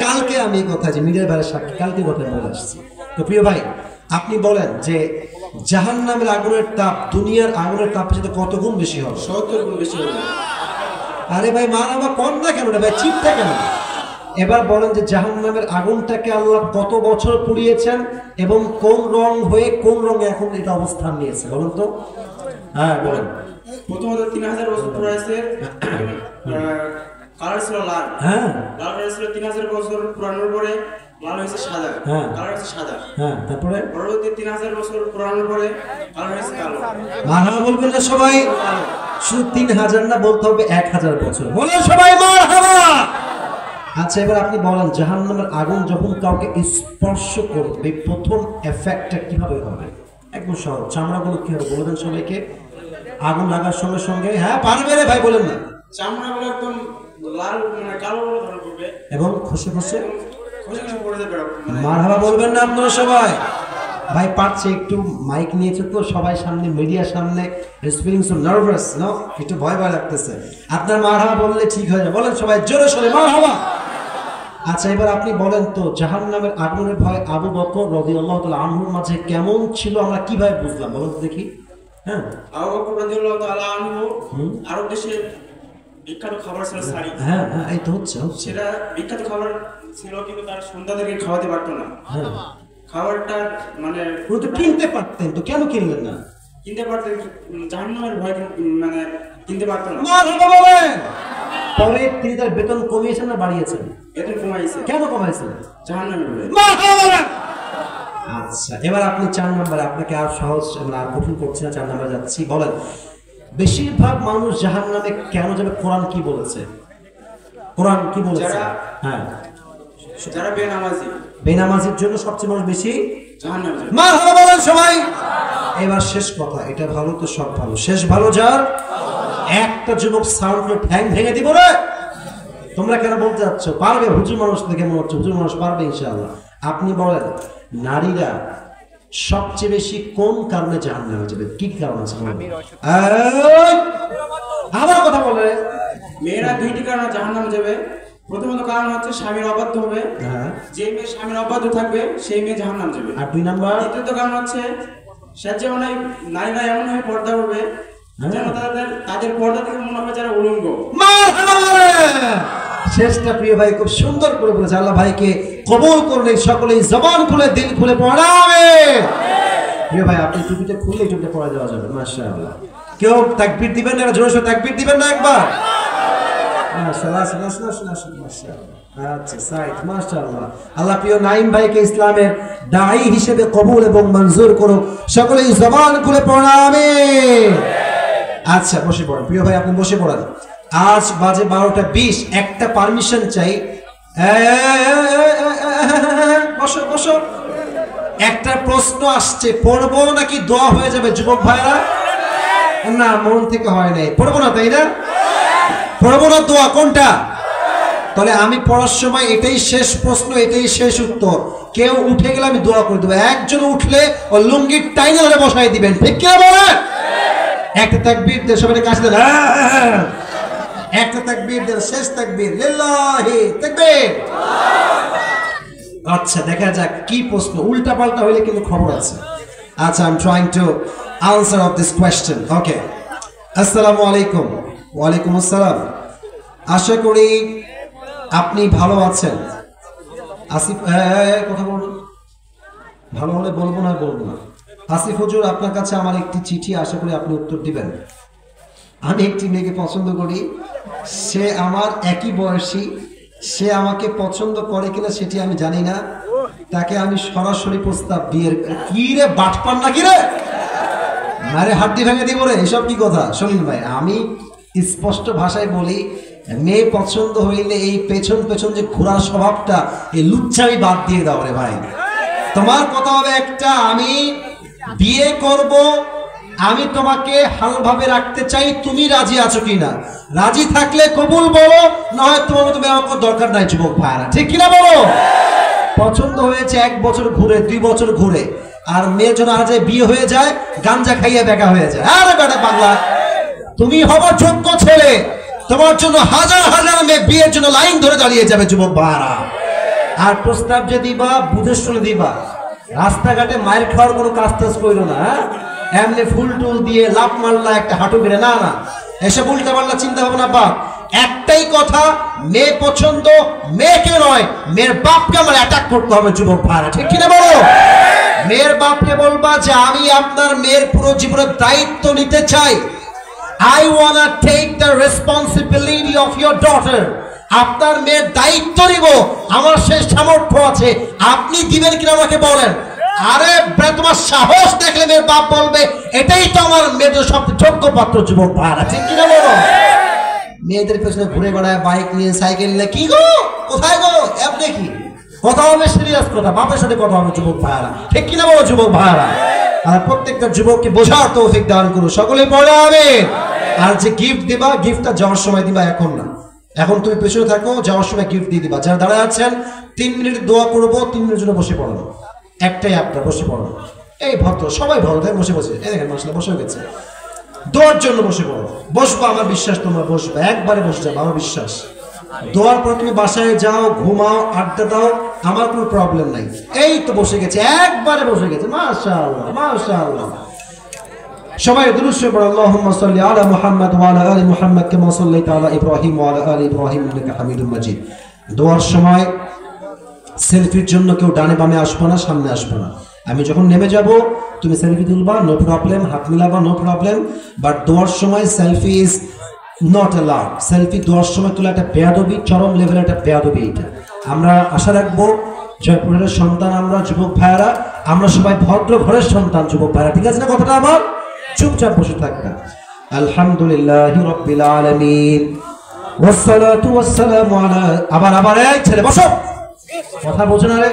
কালকে আমি এই কথা, যে মিডিয়ার বাইরে সাক্ষী, কালকে কথা বলে আসছি। তো প্রিয় ভাই, আপনি বলেন যে জাহান্নামের আগুনের তাপ দুনিয়ার আগুনের তাপের সাথে কত গুণ বেশি হবে? 70 গুণ বেশি হবে। আরে ভাই, মারাবা কম না কেন রে ভাই, চিপটা কেন? এবার বলেন যে জাহান্নামের আগুনটাকে আল্লাহ কত বছর পুড়িয়েছেন এবং কোন রং হয়ে কোন রঙে এখন এটা অবস্থান নিয়েছে বলুন তো? হ্যাঁ বলেন। প্রথমত 3000 বছর পুরাইছে, কালার ছিল লাল। হ্যাঁ, লাল ছিল 3000 বছর পুরানোর পরে লাল হয়েছে সাদা। হ্যাঁ, কালার হচ্ছে সাদা। হ্যাঁ, তারপরে পরবর্তী 3000 বছর পুরানোর পরে কালার হয়েছে কালো। মারহাবা বলবেন না সবাই? শুধু 3000 না, বলতে হবে 1000 বছর। বলেন সবাই মারহাবা। আচ্ছা, এবার আপনি বলেন জাহান্নামের আগুন যখন কাউকে স্পর্শ করবে প্রথম এফেক্টটা কিভাবে হবে? একদম সহজ। চামড়াগুলো কি হবে বলে দেন সবাইকে। আগুন লাগার সঙ্গে সঙ্গে, হ্যাঁ পারবে রে ভাই, বলেন না। চামড়াগুলো একদম লাল, মানে কালো ধরন করবে এবং খসে খসে খসে খসে পড়ে যাবে। মারহাবা বলবেন না আপনারা সবাই? ভাই পারছে, একটু মাইক নিয়েছে তো সবাই সামনে, মিডিয়ার সামনে, ফিলিং সো নার্ভাস, নো, একটু ভয় ভয় লাগতেছে। আপনার মারহাবা বললে ঠিক হয়ে যাবে। বলেন সবাই জোরে সোরে মারহাবা। আচ্ছা, এবার আপনি বলেন তো জাহান্নামের আগুনের ভয় আবু বকর রাদিয়াল্লাহু তাআলা আনহুর মাঝে কেমন ছিল, আমরা কিভাবে বুঝলাম বলুন তো দেখি? হ্যাঁ, আবু বকর রাদিয়াল্লাহু তাআলা আনহু আরব দেশে বিখ্যাত খাবার ছিল সারি। হ্যাঁ, হ্যাঁ, এই তো হচ্ছে। সেটা বিখ্যাত খাবার ছিল, কিন্তু তার সন্তানদেরকে খাওয়াতে পারতো না। হ্যাঁ, খাবারটা মানে পুরো তো কিনতে পারতেন, তো কেন কিনলেন না? কিনতে পারতেন, জাহান্নামের ভয় মানে কিনতে পারতো না। মারহাবা বলেন। পরে তিনি তার বেতন কমিয়েছেন না বাড়িয়েছেন? বেতন কমাইছে। কেন কমাইছেন? জাহান্নামের ভয়। আচ্ছা, এবার আপনি 4 নম্বরে, আপনাকে আর সহজ আর কঠিন করছি না, 4 নম্বরে যাচ্ছি। বলেন বেশিরভাগ মানুষ জাহান্নামে কেন যাবে? কোরআন কি বলেছে? কোরআন কি বলেছে? হ্যাঁ, যারা বেনামাজি, বেনামাজির জন্য সবচেয়ে মানুষ বেশি জাহান্নামে যাবে। মারহাবা বলেন সবাই। এবার শেষ কথা, এটা ভালো তো সব ভালো, শেষ ভালো যার। একটা যুবক সাউন্ড করে ঠ্যাং ভেঙে দিব রে। তোমরা কেন বলতে যাচ্ছ? পারবে, হুজুর মানুষ দেখে মনে হচ্ছে হুজুর মানুষ পারবে ইনশাআল্লাহ। আপনি বলেন নারীরা সবচেয়ে বেশি কোন কারণে জাহান্নামে যাবে? কি কারণ আছে? আমার কথা বলে। মেয়েরা দুইটি কারণে জাহান্নামে যাবে। প্রথমত কারণ হচ্ছে স্বামীর অবাধ্য হবে। যে মেয়ে স্বামীর অবাধ্য থাকবে সেই মেয়ে জাহান্নামে যাবে। আর 2 নাম্বার, দ্বিতীয়ত কারণ হচ্ছে স্বেচ্ছায় নারীরা এমন ভাবে পর্দা করবে যেন তাদের পর্দা থেকে মনে হবে যারা উলঙ্গ। শেষটা প্রিয় ভাই খুব সুন্দর করে বলেছে। আল্লাহ ভাইকে কবুল করলে সকলেই জবান খুলে দিল খুলে পড়াবে। প্রিয় ভাই আপনি টুপিটা খুলে টুপিটা পড়া দেওয়া যাবে। মাশাআল্লাহ। কেউ তাকবীর দিবেন না? জোরে জোরে তাকবীর দিবেন না একবার? মাশাআল্লাহ মাশাআল্লাহ। আচ্ছা সাইদ মাশাআল্লাহ। আল্লাহ প্রিয় নাইম ভাইকে ইসলামের দাঈ হিসেবে কবুল এবং মঞ্জুর করুক। সকলেই জবান খুলে পড়াবে। আচ্ছা বসে পড়েন প্রিয় ভাই, আপনি বসে পড়েন। আজ বাজে 12:20। একটা পারমিশন চাই। বসো বসো। একটা প্রশ্ন আসছে, পড়বো নাকি দোয়া হয়ে যাবে যুবক ভাইরা? না, মন থেকে হয় নাই। পড়বো না, তাই না? পড়বো না, দোয়া কোনটা? তাহলে আমি পড়ার সময় এটাই শেষ প্রশ্ন, এটাই শেষ উত্তর। কেউ উঠে গেলে আমি দোয়া করে দেবো। একজন উঠলে ও লুঙ্গির টাইনে ধরে বসাই দিবেন। ঠিক কিনা বলেন? একটা তাকবীর দিয়ে সবাই কাছে দেন। একটা তাকবীর দেন, শেষ তাকবীর লিল্লাহি তাকবীর। আচ্ছা দেখা যাক কি প্রশ্ন। উল্টা পাল্টা হইলে কিন্তু খবর আছে। আচ্ছা, I am trying to answer of this question. Okay, আসসালামু আলাইকুম। ওয়ালাইকুম আসসালাম। আশা করি আপনি ভালো আছেন। আসিফ কথা বলুন। ভালো হলে বলবো না, বলবো না। আসিফ হুজুর, আপনার কাছে আমার একটি চিঠি, আশা করি আপনি উত্তর দিবেন। আমি একটি মেয়েকে পছন্দ করি, সে আমার একই বয়সী। সে আমাকে পছন্দ করে কিনা সেটি আমি জানি না। তাকে আমি সরাসরি প্রস্তাব বিয়ের। কি রে বাটপান নাকি রে? মারে হাড্ডি ভেঙে দিব রে, এসব কি কথা? শুনুন ভাই, আমি স্পষ্ট ভাষায় বলি, মেয়ে পছন্দ হইলে এই পেছন পেছন যে ঘোরার স্বভাবটা, এই লুচ্চামি বাদ দিয়ে দাও রে ভাই। তোমার কথা হবে একটা, আমি বিয়ে করব, আমি তোমাকে হালভাবে রাখতে চাই, তুমি রাজি আছো কিনা? রাজি থাকলে কবুল বলো, না হয় তোমার মতো আমার দরকার নাই যুবক ভাইরা। ঠিক কিনা বলো? পছন্দ হয়েছে 1 বছর ঘুরে, 2 বছর ঘুরে, আর মেয়ের জন্য আর যায় বিয়ে হয়ে যায়, গাঞ্জা খাইয়ে বেকা হয়ে যায়। আরে বেটা পাগলা, তুমি হবার যোগ্য ছেলে, তোমার জন্য হাজার হাজার মেয়ে বিয়ের জন্য লাইন ধরে দাঁড়িয়ে যাবে যুবক ভাইরা। আর প্রস্তাব যে দিবা বুঝে শুনে দিবা। রাস্তাঘাটে মায়ের খাওয়ার কোনো কাজ টাজ করো না। এমনি ফুল টুল দিয়ে লাভ মারলা একটা হাঁটু বেড়ে, না না, এসব উল্টা পাল্টা চিন্তা ভাবনা বাপ। একটাই কথা, মেয়ে পছন্দ, মেয়েকে নয়, মেয়ের বাপকে আমার অ্যাটাক করতে হবে যুবক ভাইরা। ঠিক কিনা বলো? মেয়ের বাপকে বলবা যে আমি আপনার মেয়ের পুরো জীবনের দায়িত্ব নিতে চাই। I wanna take the responsibility of your daughter. আপনার মেয়ের দায়িত্ব নিব, আমার শেষ সামর্থ্য আছে, আপনি দিবেন কিনা আমাকে বলেন। আরে তোমার সাহস দেখলে মেয়ের বাপ বলবে এটাই তো আমার মেয়েদের সবচেয়ে যোগ্য পাত্র যুবক ভাইরা। ঠিক কিনা বলো? মেয়েদের পেছনে ঘুরে বেড়ায়, বাইক নিয়ে, সাইকেল নিয়ে, কি গো কোথায় গো আপনি? কি কথা হবে? সিরিয়াস কথা, বাপের সাথে কথা হবে যুবক ভাইরা। ঠিক কিনা বলো যুবক ভাইরা? আর প্রত্যেকটা যুবককে বোঝার তৌফিক দান করো, সকলে পড়ে হবে। আর যে গিফট দিবা, গিফটটা যাওয়ার সময় দিবা, এখন না। এখন তুমি পেছনে থাকো, যাওয়ার সময় গিফট দিয়ে দিবা। যারা দাঁড়ায় আছেন 3 মিনিট দোয়া করবো, 3 মিনিটের জন্য বসে পড়ো। একটাই আপনার, বসে পড়ো। এই ভদ্র সবাই ভালো, তাই বসে বসে, এই দেখেন মাসলা বসে গেছে। দোয়ার জন্য বসে পড়ো, বসবো, আমার বিশ্বাস তোমরা বসবে, একবারে বসে যাবো, আমার বিশ্বাস। দোয়ার পর তুমি বাসায় যাও, ঘুমাও, আড্ডা দাও, আমার কোনো প্রবলেম নাই। এই তো বসে গেছে, একবারে বসে গেছে। মাশাআল্লাহ মাশাআল্লাহ। সবাই দুরূদ শরীফ পড়ো। আল্লাহুম্মা সাল্লি আলা মুহাম্মাদ ওয়া আলা আলি মুহাম্মাদ কামা সাল্লাইতা আলা ইব্রাহিম ওয়া আলা আলি ইব্রাহিম ইন্নাকা হামিদুম মাজিদ। দোয়ার সময় সেলফির জন্য কেউ ডানে বামে আসবে না, সামনে আসবে না। আমি যখন নেমে যাব তুমি সেলফি তুলবা, নো প্রবলেম, হাত মিলাবা, নো প্রবলেম। বাট দোয়ার সময় selfie is not allowed. Selfie দোয়ার সময় তোলা একটা বেয়াদবি, চরম লেভেলের একটা বেয়াদবি। এটা আমরা আশা রাখবো, জয়পুরের সন্তান আমরা যুবক ভাইয়ারা, আমরা সবাই ভদ্র ঘরের সন্তান যুবক ভাইয়ারা। ঠিক আছে না কথাটা? আমার চুপচাপ বসে থাকবেন। আলহামদুলিল্লাহি রাব্বিল আলামিন ওয়াসসালাতু ওয়াসসালামু আলা, আবার এই ছেলে বসো, কথা বোঝো না রে।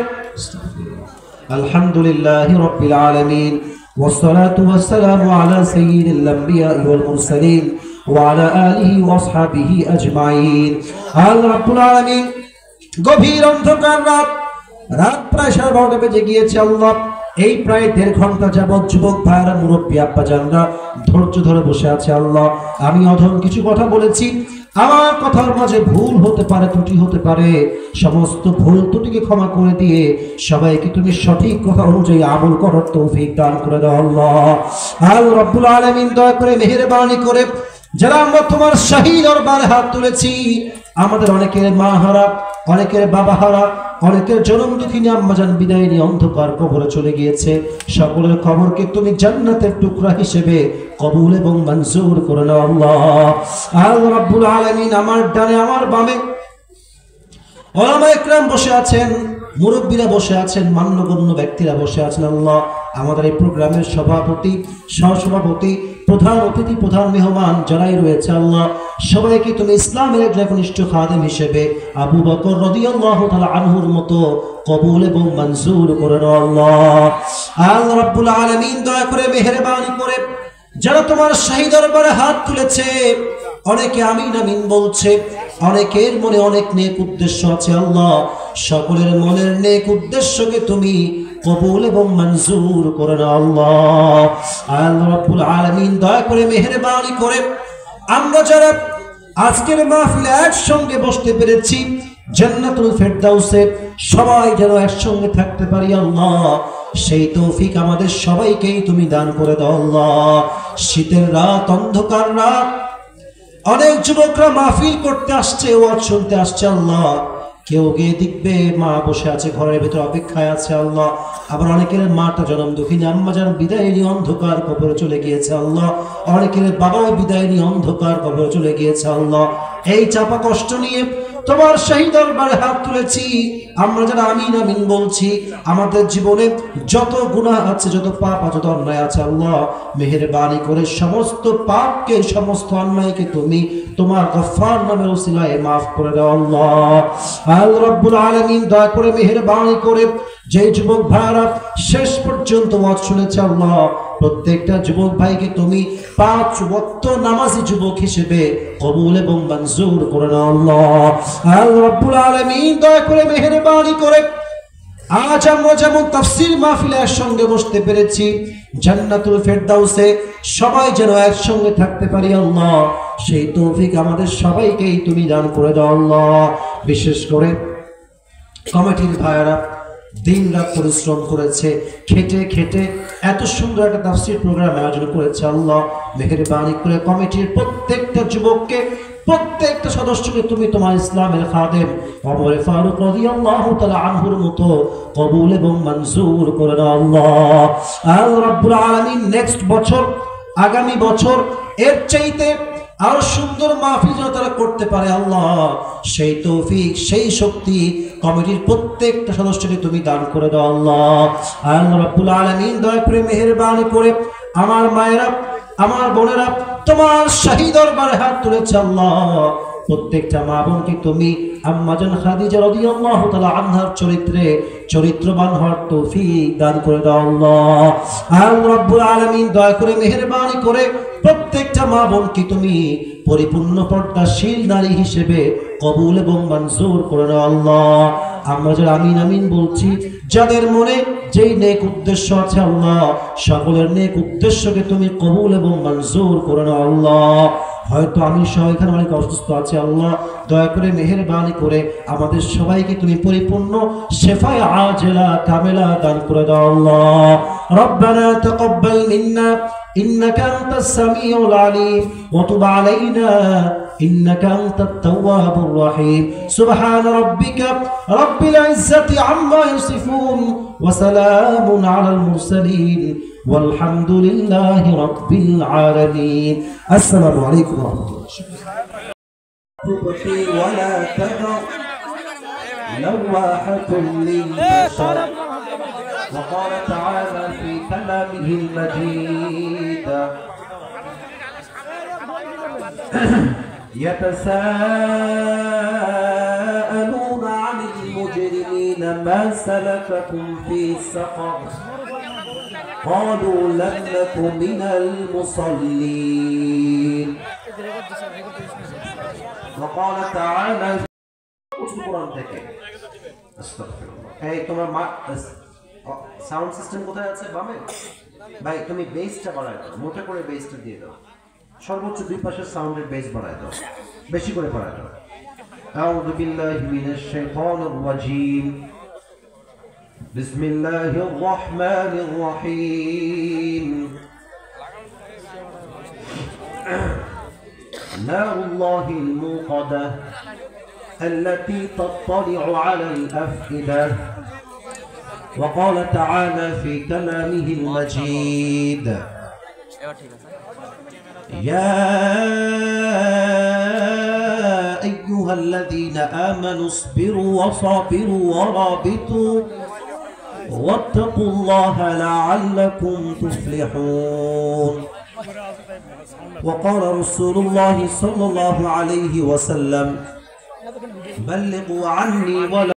আলহামদুলিল্লাহি রাব্বিল আলামিন ওয়াসসালাতু ওয়াসসালামু আলা সাইয়্যিদিল আমবিয়া ওয়াল মুরসালিন ওয়া আলা আলিহি ওয়া আসহাবিহি আজমাইন। আল্লাহ রাব্বুল আলামিন, গভীর অন্ধকার রাত প্রায় 12:30 বেজে গিয়েছে। আল্লাহ এই প্রায় 1.5 ঘন্টা যাবৎ যুবক ভাইরা মুরব্বী আব্বাজানরা ধৈর্য ধরে বসে আছে। আল্লাহ, আমি অধম কিছু কথা বলেছি, আমার কথার মাঝে ভুল হতে পারে, ত্রুটি হতে পারে, সমস্ত ভুল ত্রুটিকে ক্ষমা করে দিয়ে সবাইকে তুমি সঠিক কথা অনুযায়ী আমল করার তৌফিক দান করে দাও আল্লাহ। আল্লাহ রাব্বুল আলামিন দয়া করে মেহেরবানি করে যারা আমরা তোমার শাহী দরবারে হাত তুলেছি, আমাদের অনেকের মা হারা, অনেকের বাবা হারা, অনেকের জনম দুঃখিনী আম্মাজান বিদায় নিয়ে অন্ধকার কবরে চলে গিয়েছে, সকলের কবরকে তুমি জান্নাতের টুকরা হিসেবে কবুল এবং মঞ্জুর করে নাও আল্লাহ। আল্লাহ রাব্বুল আলামিন আমার ডানে আমার বামে ওলামা ইকরাম বসে আছেন, মুরব্বীরা বসে আছেন, মান্যগণ্য ব্যক্তিরা বসে আছেন আল্লাহ। আমাদের এই প্রোগ্রামের সভাপতি, সহসভাপতি, প্রধান অতিথি, প্রধান মেহমান যারাই রয়েছে আল্লাহ, সবাইকে তুমি ইসলামের একনিষ্ঠ খাদেম হিসেবে আবু বকর রাদিয়াল্লাহু তাআলা আনহুর মতো কবুল এবং মঞ্জুর করে নাও আল্লাহ। আল্লাহ রাব্বুল আলামিন দয়া করে মেহেরবানি করে যারা তোমার শাহী দরবারে হাত তুলেছে, অনেকে আমিন আমিন বলছে, অনেকের মনে অনেক নেক উদ্দেশ্য আছে আল্লাহ, সকলের মনের নেক উদ্দেশ্যকে তুমি কবুল এবং মঞ্জুর করে নাও আল্লাহ। আল্লাহ রাব্বুল আলামিন দয়া করে মেহেরবানি করে আমরা যারা আজকের মাহফিলে একসঙ্গে বসতে পেরেছি, জান্নাতুল ফেরদাউসে সবাই যেন একসঙ্গে থাকতে পারি আল্লাহ, সেই তৌফিক আমাদের সবাইকেই তুমি দান করে দাও আল্লাহ। শীতের রাত, অন্ধকার রাত, অনেক যুবকরা মাহফিল করতে আসছে, ওয়াজ শুনতে আসছে আল্লাহ, কেউ গিয়ে দেখবে মা বসে আছে ঘরের ভিতর অপেক্ষায় আছে আল্লাহ, আবার অনেকের মাটা জনম দুঃখিনী আম্মাজান বিদায় নিয়ে অন্ধকার কবরে চলে গিয়েছে আল্লাহ, অনেকের বাবাও বিদায় নিয়ে অন্ধকার কবরে চলে গিয়েছে আল্লাহ। এই চাপা কষ্ট নিয়ে তোমার শাহী দরবারে হাত তুলেছি, আমরা যারা আমিন আমিন বলছি, আমাদের জীবনে যত গুনাহ আছে, যত পাপ আছে, যত অন্যায় আছে আল্লাহ, মেহেরবানি করে সমস্ত পাপকে, সমস্ত অন্যায়কে তুমি তোমার গফফার নামের ওসিলায় মাফ করে দাও আল্লাহ। আল্লাহ রাব্বুল আলামিন দয়া করে মেহেরবানি করে যে যুবক ভাইরা শেষ পর্যন্ত ওয়াজ শুনেছে আল্লাহ, প্রত্যেকটা যুবক ভাইকে তুমি 5 ওয়াক্ত নামাজি যুবক হিসেবে কবুল এবং মঞ্জুর করে নাও আল্লাহ। আল্লাহ রাব্বুল আলামিন দয়া করে মেহেরবানি করে আজ আমরা যেমন তাফসীর মাহফিলে একসঙ্গে বসতে পেরেছি, জান্নাতুল ফেরদাউসে সবাই যেন একসঙ্গে থাকতে পারি আল্লাহ, সেই তৌফিক আমাদের সবাইকেই তুমি দান করে দাও আল্লাহ। বিশেষ করে কমিটির ভাইয়েরা দিন রাত পরিশ্রম করেছে, খেটে খেটে এত সুন্দর একটা তাফসীর প্রোগ্রাম আয়োজন করেছে আল্লাহ, মেহেরবানি করে কমিটির প্রত্যেকটা যুবককে, প্রত্যেকটা সদস্যকে তুমি তোমার ইসলামের খাদেম ওমর ফারুক রাদিয়াল্লাহু তাআলা আনহুর মতো কবুল এবং মঞ্জুর করে দাও আল্লাহ। আল্লাহ রাব্বুল আলামিন নেক্সট বছর, আগামী বছর এর চাইতে আরো সুন্দর মাহফিল যেন তারা করতে পারে আল্লাহ, সেই তৌফিক, সেই শক্তি কমিটির প্রত্যেকটা সদস্যকে তুমি দান করে দাও আল্লাহ। আল্লাহ রাব্বুল আলামিন দয়া করে মেহেরবানি করে আমার মায়েরা, আমার বোনেরা তোমার শাহী দরবারে হাত তুলেছে আল্লাহ, প্রত্যেকটা মা বোনকে তুমি আম্মাজান খাদিজা রাদিয়াল্লাহু তাআলা আনহার চরিত্রে চরিত্রবান হওয়ার তৌফিক দান করে দাও আল্লাহ। আল্লাহ রাব্বুল আলামিন দয়া করে মেহেরবানি করে প্রত্যেকটা মা বোনকে তুমি পরিপূর্ণ পর্দাশীল নারী হিসেবে কবুল এবং মঞ্জুর করে নাও আল্লাহ। আমরা যারা আমিন আমিন বলছি, যাদের মনে যেই নেক উদ্দেশ্য আছে আল্লাহ, সকলের নেক উদ্দেশ্যকে তুমি কবুল এবং মঞ্জুর করে নাও আল্লাহ। হয়তো আমি সহ এখানে অনেক অসুস্থ আছে আল্লাহ, দয়া করে মেহেরবানি করে আমাদের সবাইকে তুমি পরিপূর্ণ শেফায়ে আজেলা কামেলা দান করে দাও আল্লাহ। রব্বানা তাকাব্বাল মিন্না ইন্নাকা আনতাস সামিউল আলিম ওয়া তুব আলাইনা ইন্নাকা আনতাত তাওয়াবুর রহিম। সুবহানা রাব্বিকা রাব্বিল ইজ্জাতি আম্মা ইয়াসিফুন ওয়া সালামুন আলাল মুরসালিন والحمد لله رب العالمين. السلام عليكم ورحمة الله. ولا تذر لواحة للبشر وقال تعالى في كلامه المجيد يتساءلون عن المجرمين ما سلككم في سقر قالوا لم نكن من المصلين وقال تعالى القرآن থেকে আস্তাগফিরুল্লাহ। এই তোমার মা সাউন্ড সিস্টেম কোথায় আছে? বামে। ভাই তুমি বেসটা বাড়ায় দাও, মোটা করে বেসটা দিয়ে দাও, সর্বোচ্চ দুই পাশের সাউন্ডের বেস বাড়ায় দাও, বেশি করে বাড়ায় দাও। আউযু বিল্লাহি মিনাশ শাইতানির রাজীম। বিসমিল্লাহির রহমানির রহিম। নারুল্লাহিল মুকাদ্দা التي تطلع على الأفئدة. وقال تعالى في كلامه المجيد: يا أيها الذين آمنوا اصبروا وصابروا ورابطوا واتقوا الله لعلكم تفلحون. وقال رسول الله صلى الله عليه وسلم: بلغوا عني ولو